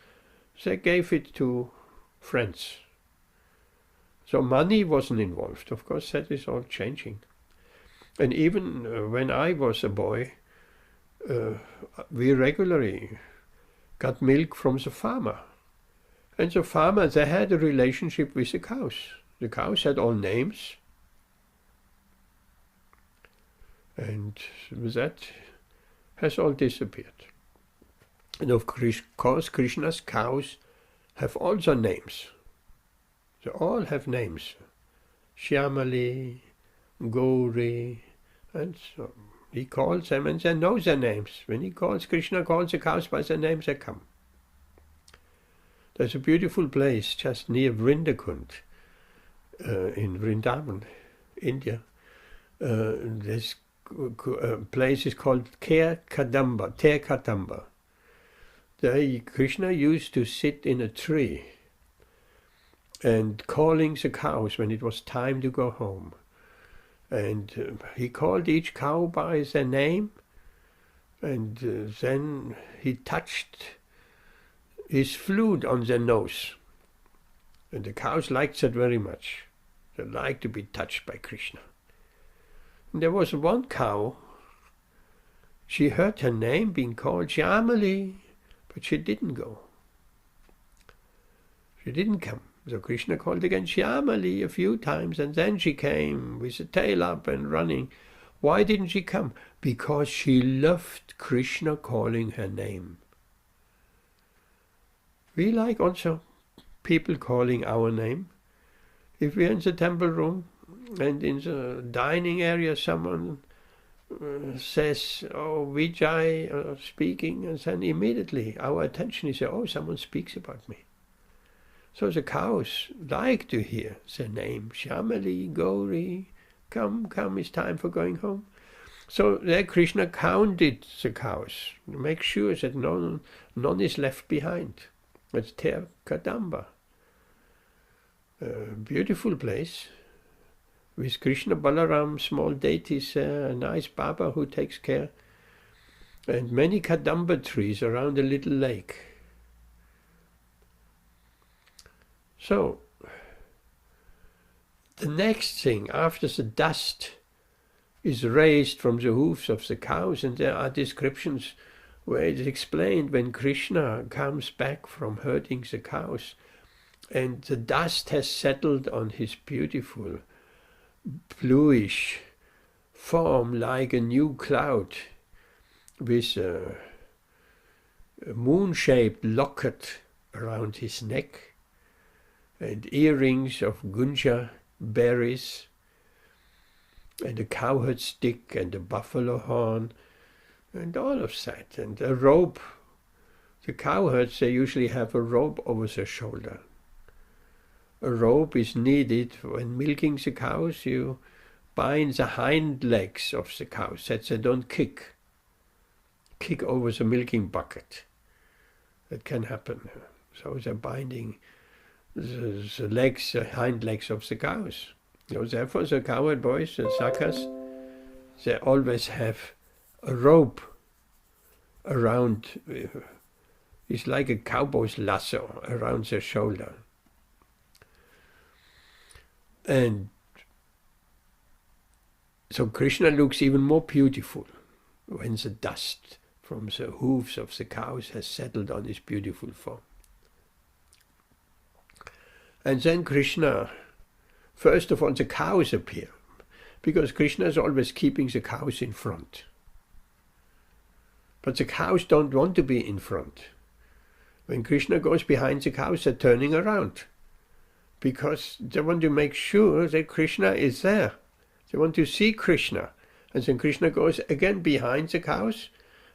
they gave it to friends. So money wasn't involved. Of course, that is all changing. And even when I was a boy, we regularly got milk from the farmer. And the farmer, they had a relationship with the cows. The cows had all names. And that has all disappeared. And of course, Krishna's cows have also names. They all have names. Shyamali, Gauri, and so he calls them and they know their names. When he calls, Krishna calls the cows by their names, they come. There's a beautiful place just near Vṛndāvana in Vṛndāvana, India. This place is called Kadamba. There Krishna used to sit in a tree and calling the cows when it was time to go home. And he called each cow by their name, and then he touched his flute on their nose. And the cows liked that very much. They liked to be touched by Krishna. And there was one cow, she heard her name being called Shyamali, but she didn't go. She didn't come. So Krishna called again Shyamali a few times, and then she came with the tail up and running. Why didn't she come? Because she loved Krishna calling her name. We like also people calling our name. If we're in the temple room and in the dining area someone says, oh, Vijay, speaking, and then immediately our attention is, oh, someone speaks about me. So the cows like to hear the name, Shyamali, Gauri, come, it's time for going home. So there Krishna counted the cows, to make sure that none is left behind. It's Ter Kadamba. A beautiful place, with Krishna, Balaram, small deities, a nice Baba who takes care, and many Kadamba trees around a little lake. So, the next thing, after the dust is raised from the hoofs of the cows, and there are descriptions where it is explained when Krishna comes back from herding the cows, and the dust has settled on his beautiful bluish form like a new cloud, with a moon-shaped locket around his neck, and earrings of gunja berries, and a cowherd stick, and a buffalo horn, and all of that, and a rope. The cowherds, they usually have a rope over their shoulder. A rope is needed when milking the cows. You bind the hind legs of the cows that they don't kick over the milking bucket. That can happen. So they're binding the legs, the hind legs of the cows. So therefore the cowherd boys, the sakas, they always have a rope around, it's like a cowboy's lasso around their shoulder. And so Krishna looks even more beautiful when the dust from the hooves of the cows has settled on his beautiful form. And then Krishna, first of all, the cows appear, because Krishna is always keeping the cows in front. But the cows don't want to be in front. When Krishna goes behind the cows, they're turning around, because they want to make sure that Krishna is there. They want to see Krishna. And then Krishna goes again behind the cows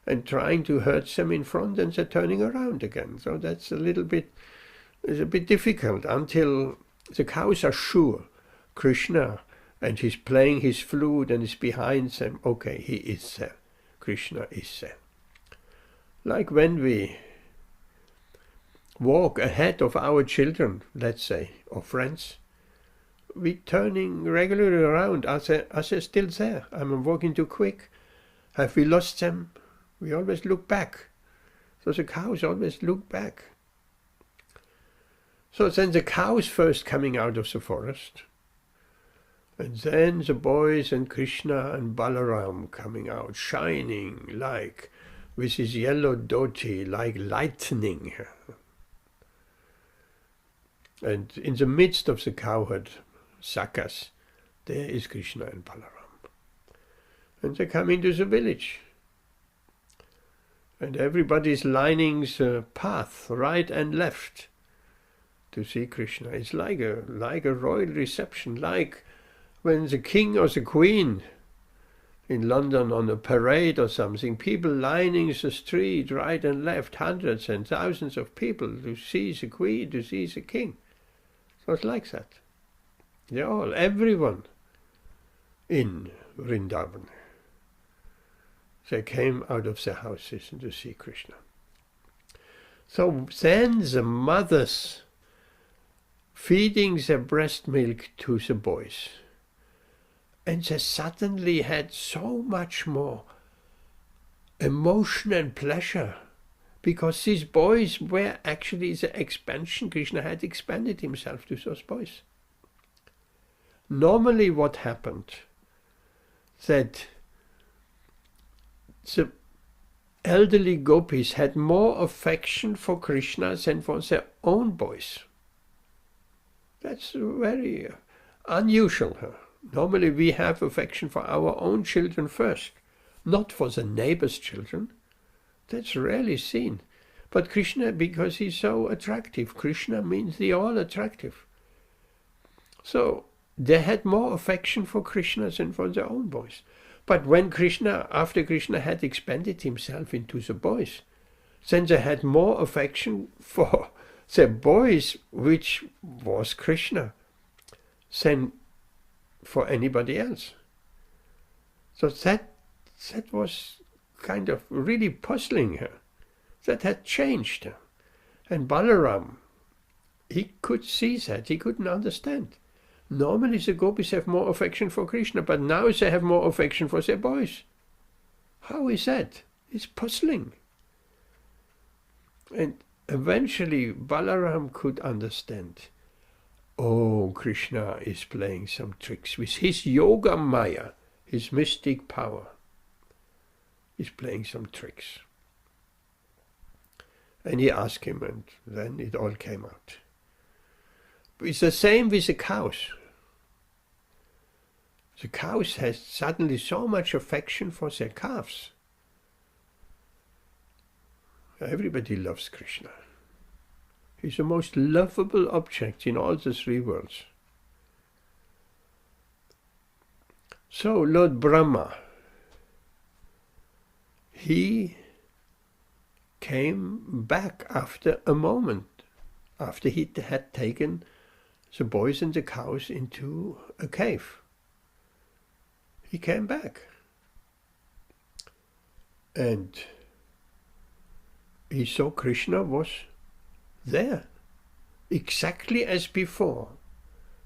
and trying to herd them in front, and they're turning around again. So that's a bit difficult until the cows are sure Krishna, and he's playing his flute and is behind them. Okay, he is there. Krishna is there. Like when we walk ahead of our children, let's say, or friends, we turning regularly around. Are they still there? I'm walking too quick. Have we lost them? We always look back. So the cows always look back. So then the cows first coming out of the forest, and then the boys and Krishna and Balaram coming out, shining like with his yellow dhoti, like lightning. And in the midst of the cowherd sakas, there is Krishna and Balaram. And they come into the village. And everybody's lining the path, right and left, to see Krishna. It's like a royal reception, like when the king or the queen in London on a parade or something, people lining the street right and left, hundreds and thousands of people to see the queen, to see the king. So it's like that. Everyone in Vṛndāvana. They came out of their houses to see Krishna. So then the mothers feeding their breast milk to the boys. And they suddenly had so much more emotion and pleasure, because these boys were actually the expansion. Krishna had expanded himself to those boys. Normally what happened, that the elderly gopis had more affection for Krishna than for their own boys. That's very unusual. Normally we have affection for our own children first, not for the neighbor's children. That's rarely seen. But Krishna, because he's so attractive, Krishna means they are all attractive. So they had more affection for Krishna than for their own boys. But when Krishna, after Krishna had expanded himself into the boys, then they had more affection for the boys, which was Krishna, than for anybody else. So that was kind of really puzzling her. That had changed her. And Balaram, he could see that, he couldn't understand. Normally the gopis have more affection for Krishna, but now they have more affection for their boys. How is that? It's puzzling. And eventually Balaram could understand. Oh, Krishna is playing some tricks with his yoga maya, his mystic power. He's playing some tricks. And he asked him, and then it all came out. It's the same with the cows. The cows has suddenly so much affection for their calves. Everybody loves Krishna. He's the most lovable object in all the three worlds. So Lord Brahma, he came back after a moment, after he had taken the boys and the cows into a cave. He came back. And he saw Krishna was there, exactly as before.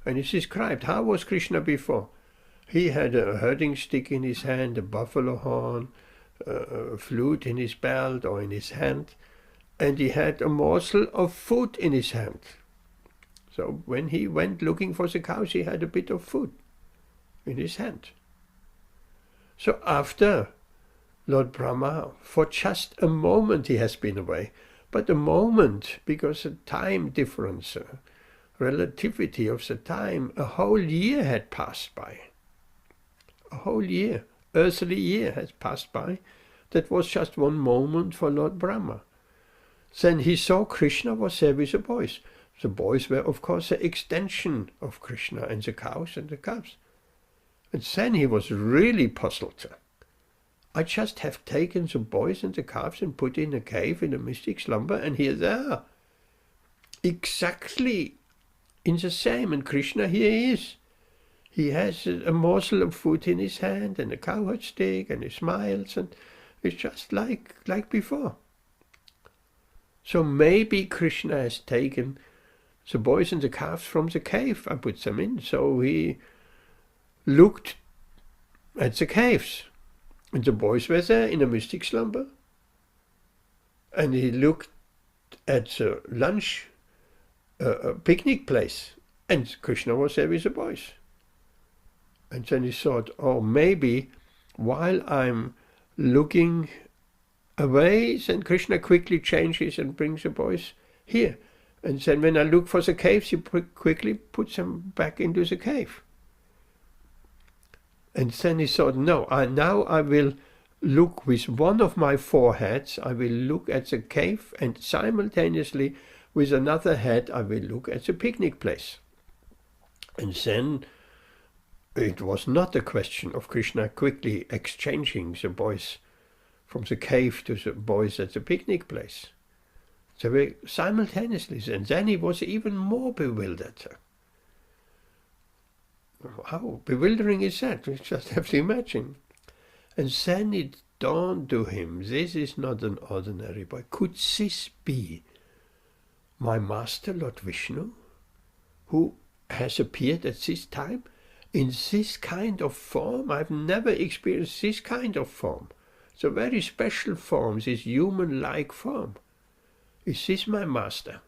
And it's described, how was Krishna before? He had a herding stick in his hand, a buffalo horn, a flute in his belt or in his hand, and he had a morsel of food in his hand. So when he went looking for the cows, he had a bit of food in his hand. So after Lord Brahma, for just a moment he has been away, but a moment, because of time difference, relativity of the time, a whole year had passed by. A whole year, earthly year has passed by. That was just one moment for Lord Brahma. Then he saw Krishna was there with the boys. The boys were, of course, the extension of Krishna, and the cows and the calves. And then he was really puzzled. I just have taken the boys and the calves and put in a cave in a mystic slumber, and here they are. Exactly in the same, and Krishna here he is. He has a morsel of food in his hand and a cowherd stick, and he smiles, and it's just like before. So maybe Krishna has taken the boys and the calves from the cave and put them in. So he looked at the caves, and the boys were there in a mystic slumber. And he looked at the lunch picnic place, and Krishna was there with the boys. And then he thought, oh, maybe while I'm looking away, then Krishna quickly changes and brings the boys here. And then when I look for the caves, he quickly puts them back into the cave. And then he thought, no, now I will look with one of my four heads, I will look at the cave, and simultaneously with another head, I will look at the picnic place. And then it was not a question of Krishna quickly exchanging the boys from the cave to the boys at the picnic place. They were simultaneously, and then he was even more bewildered. How bewildering is that? We just have to imagine. And then it dawned to him, this is not an ordinary boy. Could this be my master, Lord Vishnu, who has appeared at this time in this kind of form? I've never experienced this kind of form. It's a very special form, this human-like form. Is this my master?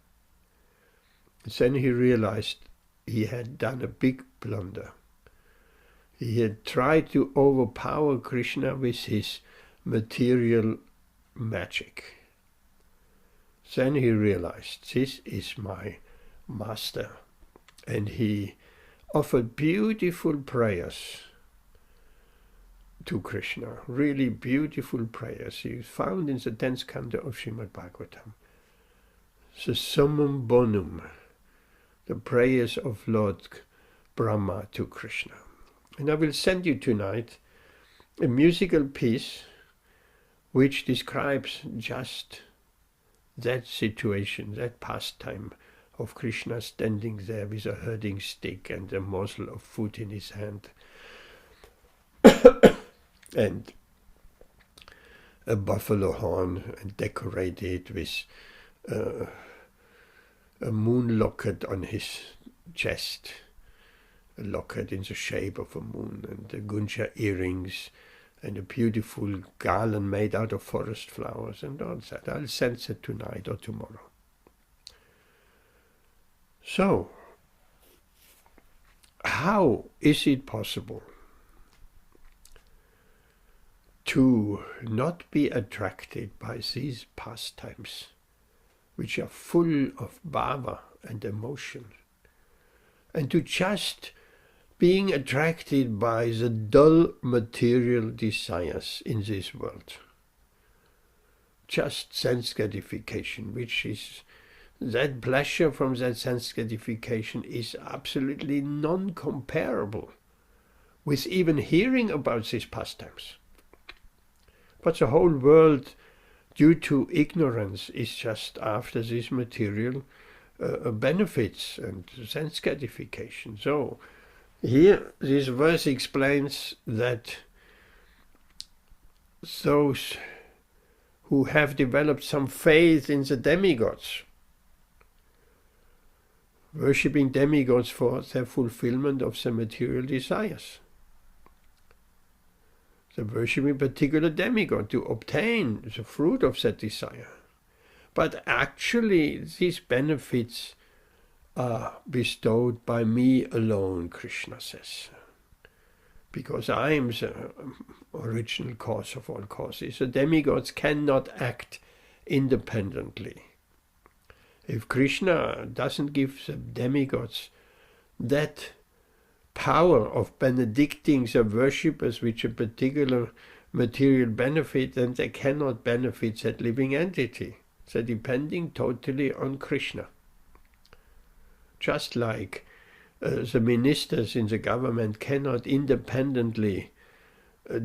Then he realized he had done a big blunder. He had tried to overpower Krishna with his material magic. Then he realized, this is my master. and he offered beautiful prayers to Krishna, really beautiful prayers. He found in the 10th canto of Śrīmad Bhāgavatam, the summum bonum, the prayers of Lord Brahma to Krishna. And I will send you tonight a musical piece which describes just that situation, that pastime of Krishna standing there with a herding stick and a morsel of food in his hand and a buffalo horn, and decorated with a moon locket on his chest, a locket in the shape of a moon, and the gunja earrings, and a beautiful garland made out of forest flowers, and all that. I'll send it tonight or tomorrow. So, how is it possible to not be attracted by these pastimes, which are full of bhava and emotion, and to just being attracted by the dull material desires in this world? Just sense gratification, which is, that pleasure from that sense gratification is absolutely non-comparable with even hearing about these pastimes. But the whole world, due to ignorance, is just after these material benefits and sense gratification. So here this verse explains that those who have developed some faith in the demigods, worshipping demigods for their fulfillment of the material desires, the worshipping particular demigod to obtain the fruit of that desire. But actually these benefits are bestowed by me alone, Krishna says, because I am the original cause of all causes. The demigods cannot act independently. If Krishna doesn't give the demigods that power of benedicting the worshippers with a particular material benefit, then they cannot benefit that living entity. They're depending totally on Krishna. Just like the ministers in the government cannot independently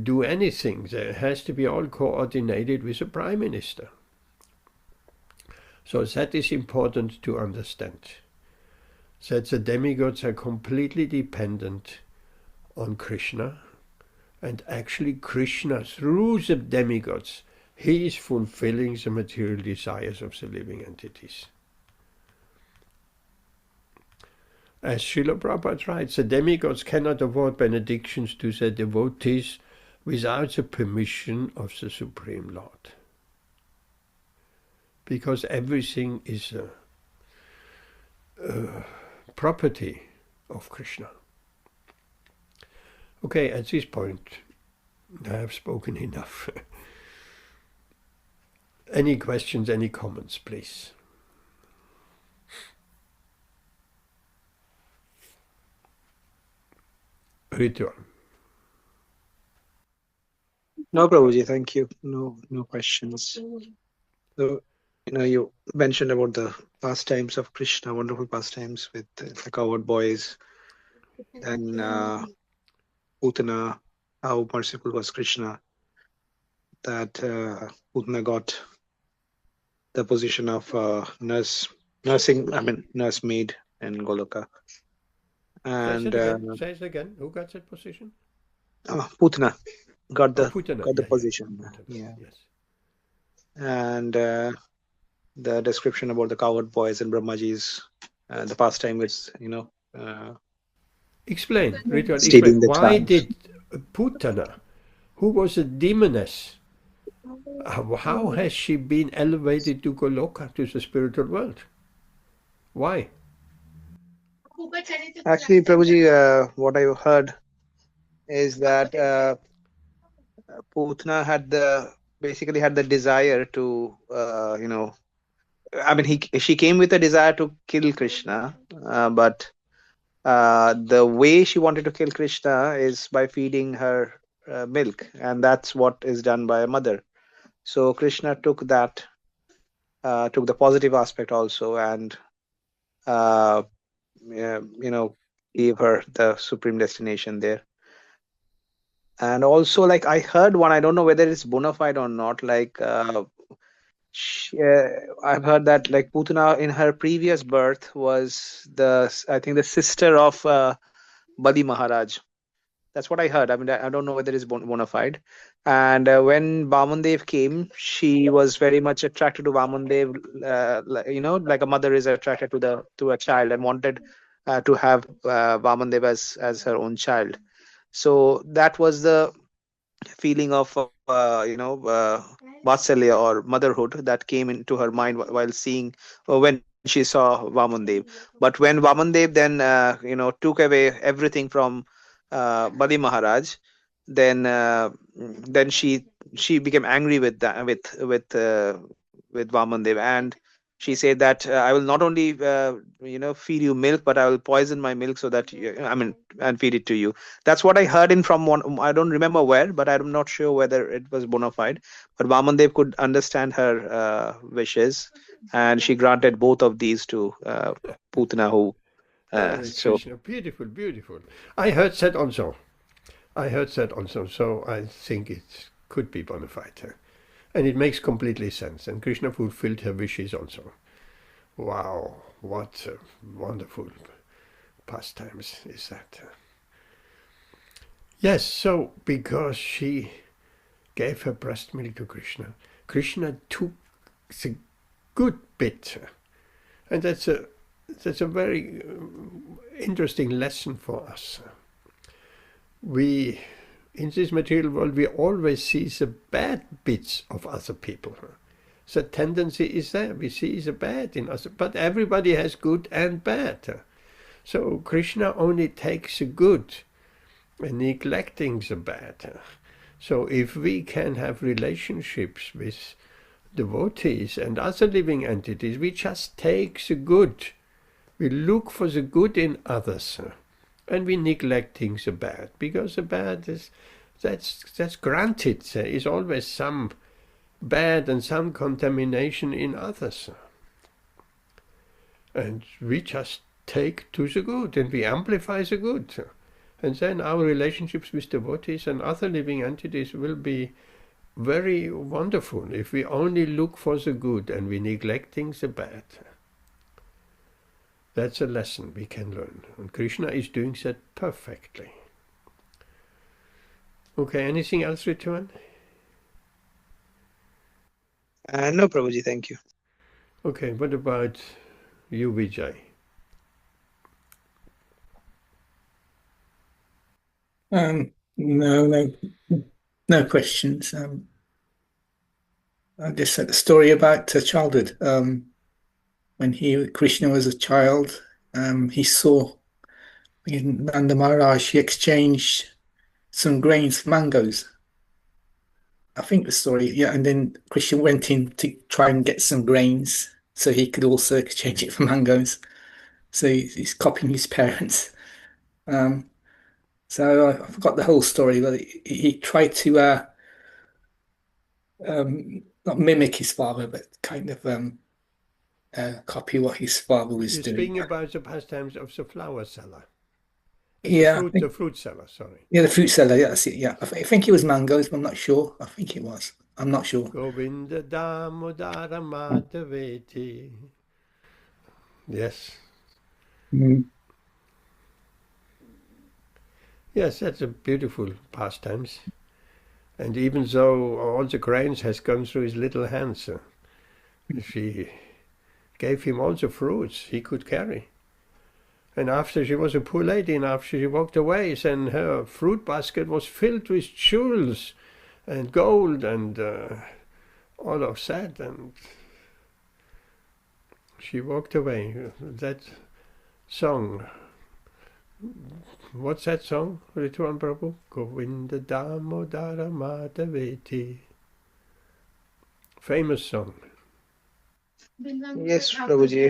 do anything. There has to be all coordinated with the Prime Minister. So that is important to understand, that the demigods are completely dependent on Krishna, and actually Krishna, through the demigods, he is fulfilling the material desires of the living entities. As Srila Prabhupada writes, the demigods cannot award benedictions to their devotees without the permission of the Supreme Lord, because everything is a property of Krishna. Okay, at this point, I have spoken enough. Any questions, any comments, please? Ritual. No, Prabhuji, thank you. No questions. So, you mentioned about the pastimes of Krishna, wonderful pastimes with the cowherd boys, and Putana, how merciful was Krishna, that Putana got the position of nursemaid in Goloka. And say it again. Who got that position? Putana got the Putana. position. Yeah. Yes. And the description about the cowherd boys and Brahmaji's the pastime is, Explain, Ritual. Explain. Why did Putana, who was a demoness, how has she been elevated to Goloka, to the spiritual world? Why? Actually, Prabhuji, what I heard is that Putana had the desire to, she came with a desire to kill Krishna, but the way she wanted to kill Krishna is by feeding her milk, and that's what is done by a mother. So Krishna took that, took the positive aspect also, and gave her the supreme destination there. And also, like, I heard one, I don't know whether it's bona fide or not, like I've heard that like Putana in her previous birth was I think the sister of Bali Maharaj. That's what I heard. I mean, I don't know whether it's bona fide. And when Vamandev came, she was very much attracted to Vamandev, like a mother is attracted to a child, and wanted to have Vamandev as her own child. So that was the feeling of Vatsalya or motherhood that came into her mind while seeing, when she saw Vamandev. But when Vamandev then took away everything from Bali Maharaj, then she became angry with that, with Vamandev, and she said that I will not only feed you milk, but I will poison my milk so that and feed it to you. That's what I heard in from one. I don't remember where, but I'm not sure whether it was bona fide. But Vamandev could understand her wishes, and she granted both of these to Putana, who. Krishna, beautiful, beautiful. I heard that also. So I think it could be bona fide. And it makes completely sense. And Krishna fulfilled her wishes also. Wow, what wonderful pastimes is that. Yes, so because she gave her breast milk to Krishna, Krishna took the good bit. And that's a very interesting lesson for us. In this material world, we always see the bad bits of other people. The tendency is there. We see the bad in us, but everybody has good and bad. So Krishna only takes the good and neglecting the bad. So if we can have relationships with devotees and other living entities, we just take the good. We look for the good in others. And we neglecting the bad, because the bad that's granted. There is always some bad and some contamination in others. And we just take to the good and we amplify the good. And then our relationships with devotees and other living entities will be very wonderful if we only look for the good and we neglecting the bad. That's a lesson we can learn. And Krishna is doing that perfectly. Okay, anything else, Rituan? No, Prabhuji, thank you. Okay, what about you, Vijay? No questions. I just said a story about childhood. When Krishna was a child, he saw in Nanda Maharaj, he exchanged some grains for mangoes. I think the story, yeah, and then Krishna went in to try and get some grains so he could also exchange it for mangoes. So he's copying his parents. So I forgot the whole story, but he tried to not mimic his father, but kind of copy what his father was You're doing. speaking about the pastimes of the flower seller. Yeah, the fruit seller, sorry. Yeah, the fruit seller. Yeah, that's it. Yeah, I think it was mangoes, but I'm not sure. I think it was. I'm not sure. Govinda Damodara Madhaveti. Yes. Mm. Yes, that's a beautiful pastimes. And even though all the grains has gone through his little hands, she gave him all the fruits he could carry. And after she was a poor lady, and after she walked away, then her fruit basket was filled with jewels and gold and all of that. And she walked away. That song, what's that song, Rituan Prabhu? Govinda Damodara Madhaveti. Famous song. Yes, Prabhuji,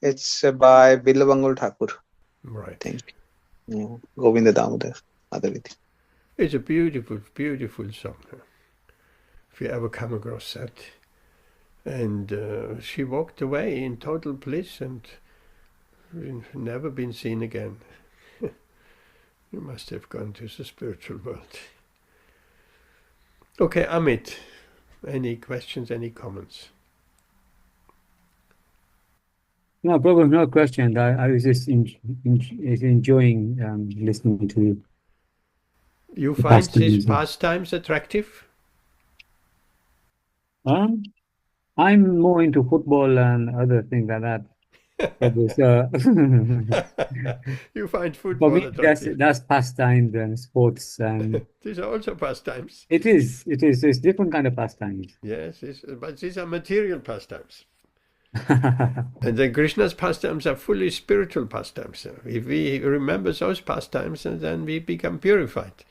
It's by Bilavangal Thakur, I Right. think. Govinda Damodar Adaviti. It's a beautiful, beautiful song. If you ever come across that. And she walked away in total bliss and never been seen again. You must have gone to the spiritual world. Okay, Amit, any questions, any comments? No, probably no question. I was just enjoying listening to You the find these pastimes. pastimes attractive? I'm more into football and other things like that. So, You find for football me, attractive? that's pastimes and sports, and These are also pastimes. it is. It's different kind of pastimes. Yes, but these are material pastimes. And then Krishna's pastimes are fully spiritual pastimes. If we remember those pastimes, then we become purified.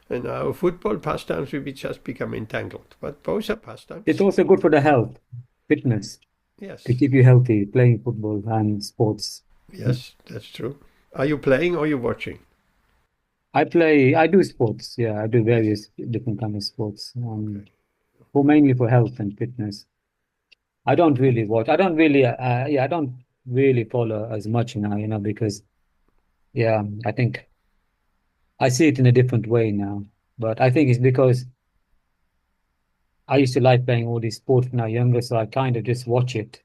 And our football pastimes, we just become entangled. But both are pastimes. It's also good for the health, fitness, Yes, to keep you healthy, playing football and sports. yes, that's true. Are you playing or you watching? I do sports. Yeah, I do various different kind of sports. Okay. Mainly for health and fitness. I don't really watch. I don't really follow as much now, because I think I see it in a different way now. But I think it's because I used to like playing all these sports when I was younger, so I kind of just watch it.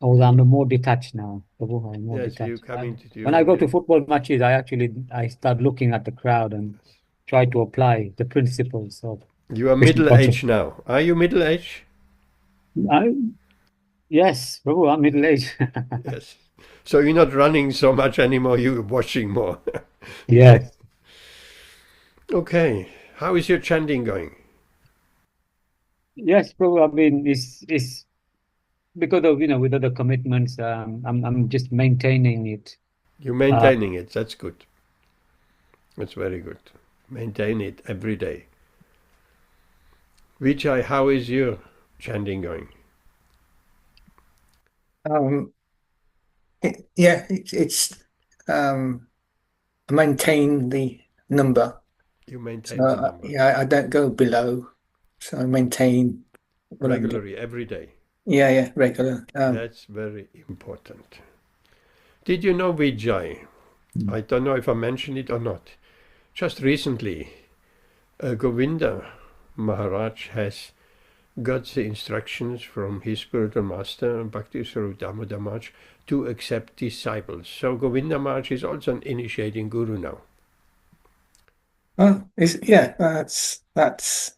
Although I'm more detached now. I'm more Yes, you detached. come into When I go to football matches, I start looking at the crowd and try to apply the principles of You are Krishna middle-aged now. Are you middle-aged? Yes, Prabhu, I'm middle-aged. Yes. So you're not running so much anymore, you're watching more. Yes. Okay. How is your chanting going? Yes, Prabhu. I mean, it's because of, with other commitments, I'm just maintaining it. You're maintaining it. That's good. That's very good. Maintain it every day. Vijay, how is your chanting going? It's maintain the number. You maintain So, the number I don't go below. So I maintain what I'm doing. regularly, every day. Yeah, regular. That's very important. Did you know, Vijay? I don't know if I mentioned it or not. Just recently, Govinda Maharaj has got the instructions from his spiritual master, Bhakti Swarup Damodar Maharaj, to accept disciples. So Govinda Maharaj is also an initiating guru now. That's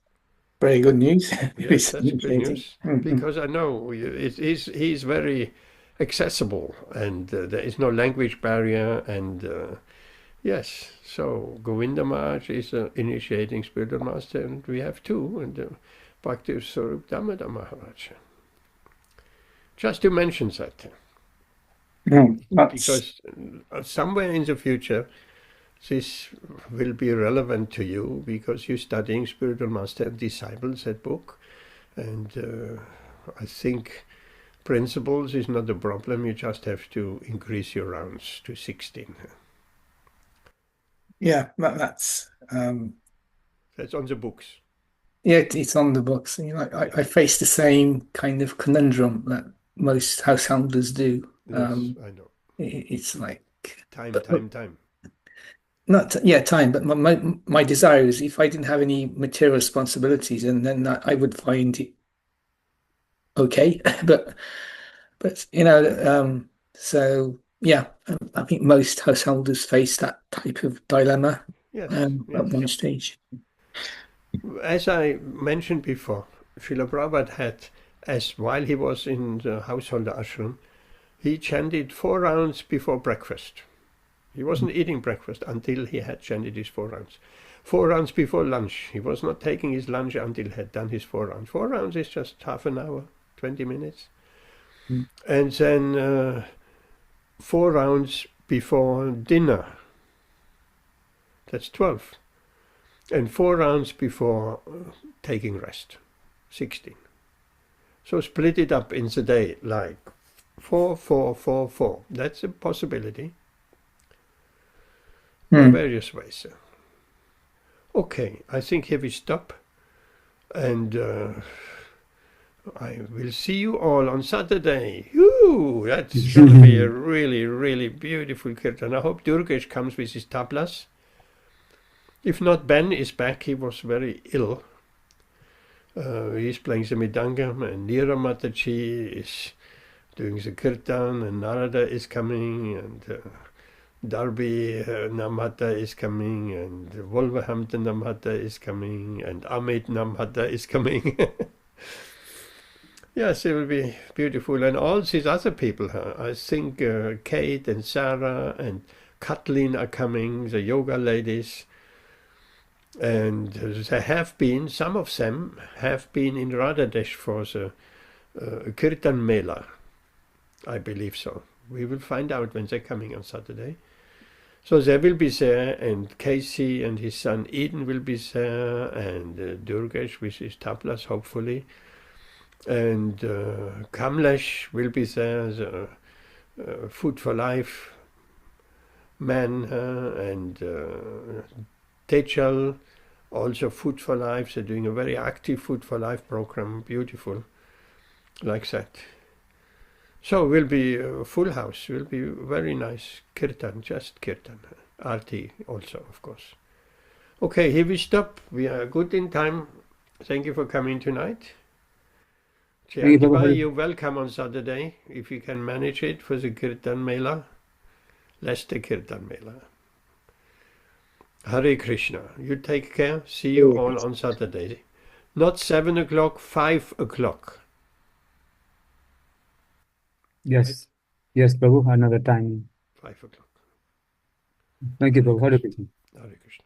very good news. Yes, that's good news. Because I know he's very accessible, and there is no language barrier, and yes, so Govinda Maharaj is an initiating spiritual master, and we have two, and Bhakti Swarup Damodar Maharaj. Just to mention that. Because somewhere in the future, this will be relevant to you, because you're studying Spiritual Master and Disciples, that book. And I think principles is not a problem. You just have to increase your rounds to 16. Yeah, that's on the books. Yeah, it's on the books. I face the same kind of conundrum that most householders do. Yes, I know. It's like time. Time. But my desire is, if I didn't have any material responsibilities, and then I would find it okay. but so yeah, I think most householders face that type of dilemma at one stage. As I mentioned before, Srila Prabhupada had, while he was in the householder ashram, he chanted 4 rounds before breakfast. He wasn't eating breakfast until he had chanted his 4 rounds. 4 rounds before lunch. He was not taking his lunch until he had done his 4 rounds. 4 rounds is just half an hour, 20 minutes. And then 4 rounds before dinner. That's 12. And 4 rounds before taking rest, 16. So split it up in the day, like 4, 4, 4, 4. That's a possibility. There are various ways. Okay, I think here we stop. And I will see you all on Saturday. Woo! That's going to be a really, really beautiful kirtan. I hope Durgesh comes with his tablas. If not, Ben is back. He was very ill. He's playing the Midangam, and Neera Mataji is doing the kirtan, and Narada is coming, and Darby Namhata is coming, and Wolverhampton Namhata is coming, and Amit Namhata is coming. Yes, it will be beautiful. And all these other people, I think Kate and Sarah and Kathleen are coming, the yoga ladies. And there have been, some of them have been in Radhadesh for the Kirtan Mela. I believe so. We will find out when they're coming on Saturday. So they will be there, and Casey and his son Eden will be there, and Durgesh with his tablas, hopefully. And Kamlesh will be there, the Food for Life man, and Tejal, also Food for Life. They're doing a very active Food for Life program, beautiful, like that. So we'll be a full house, will be very nice kirtan, just kirtan, arti also, of course. Okay, here we stop. We are good in time. Thank you for coming tonight. You're welcome on Saturday, if you can manage it, for the Kirtan Mela, Leicester Kirtan Mela. Hare Krishna. You take care. See you all on Saturday. Not 7 o'clock, 5 o'clock. Yes. Yes, Prabhu, another time. 5 o'clock. Thank you, Prabhu. Hare Krishna. Hare Krishna.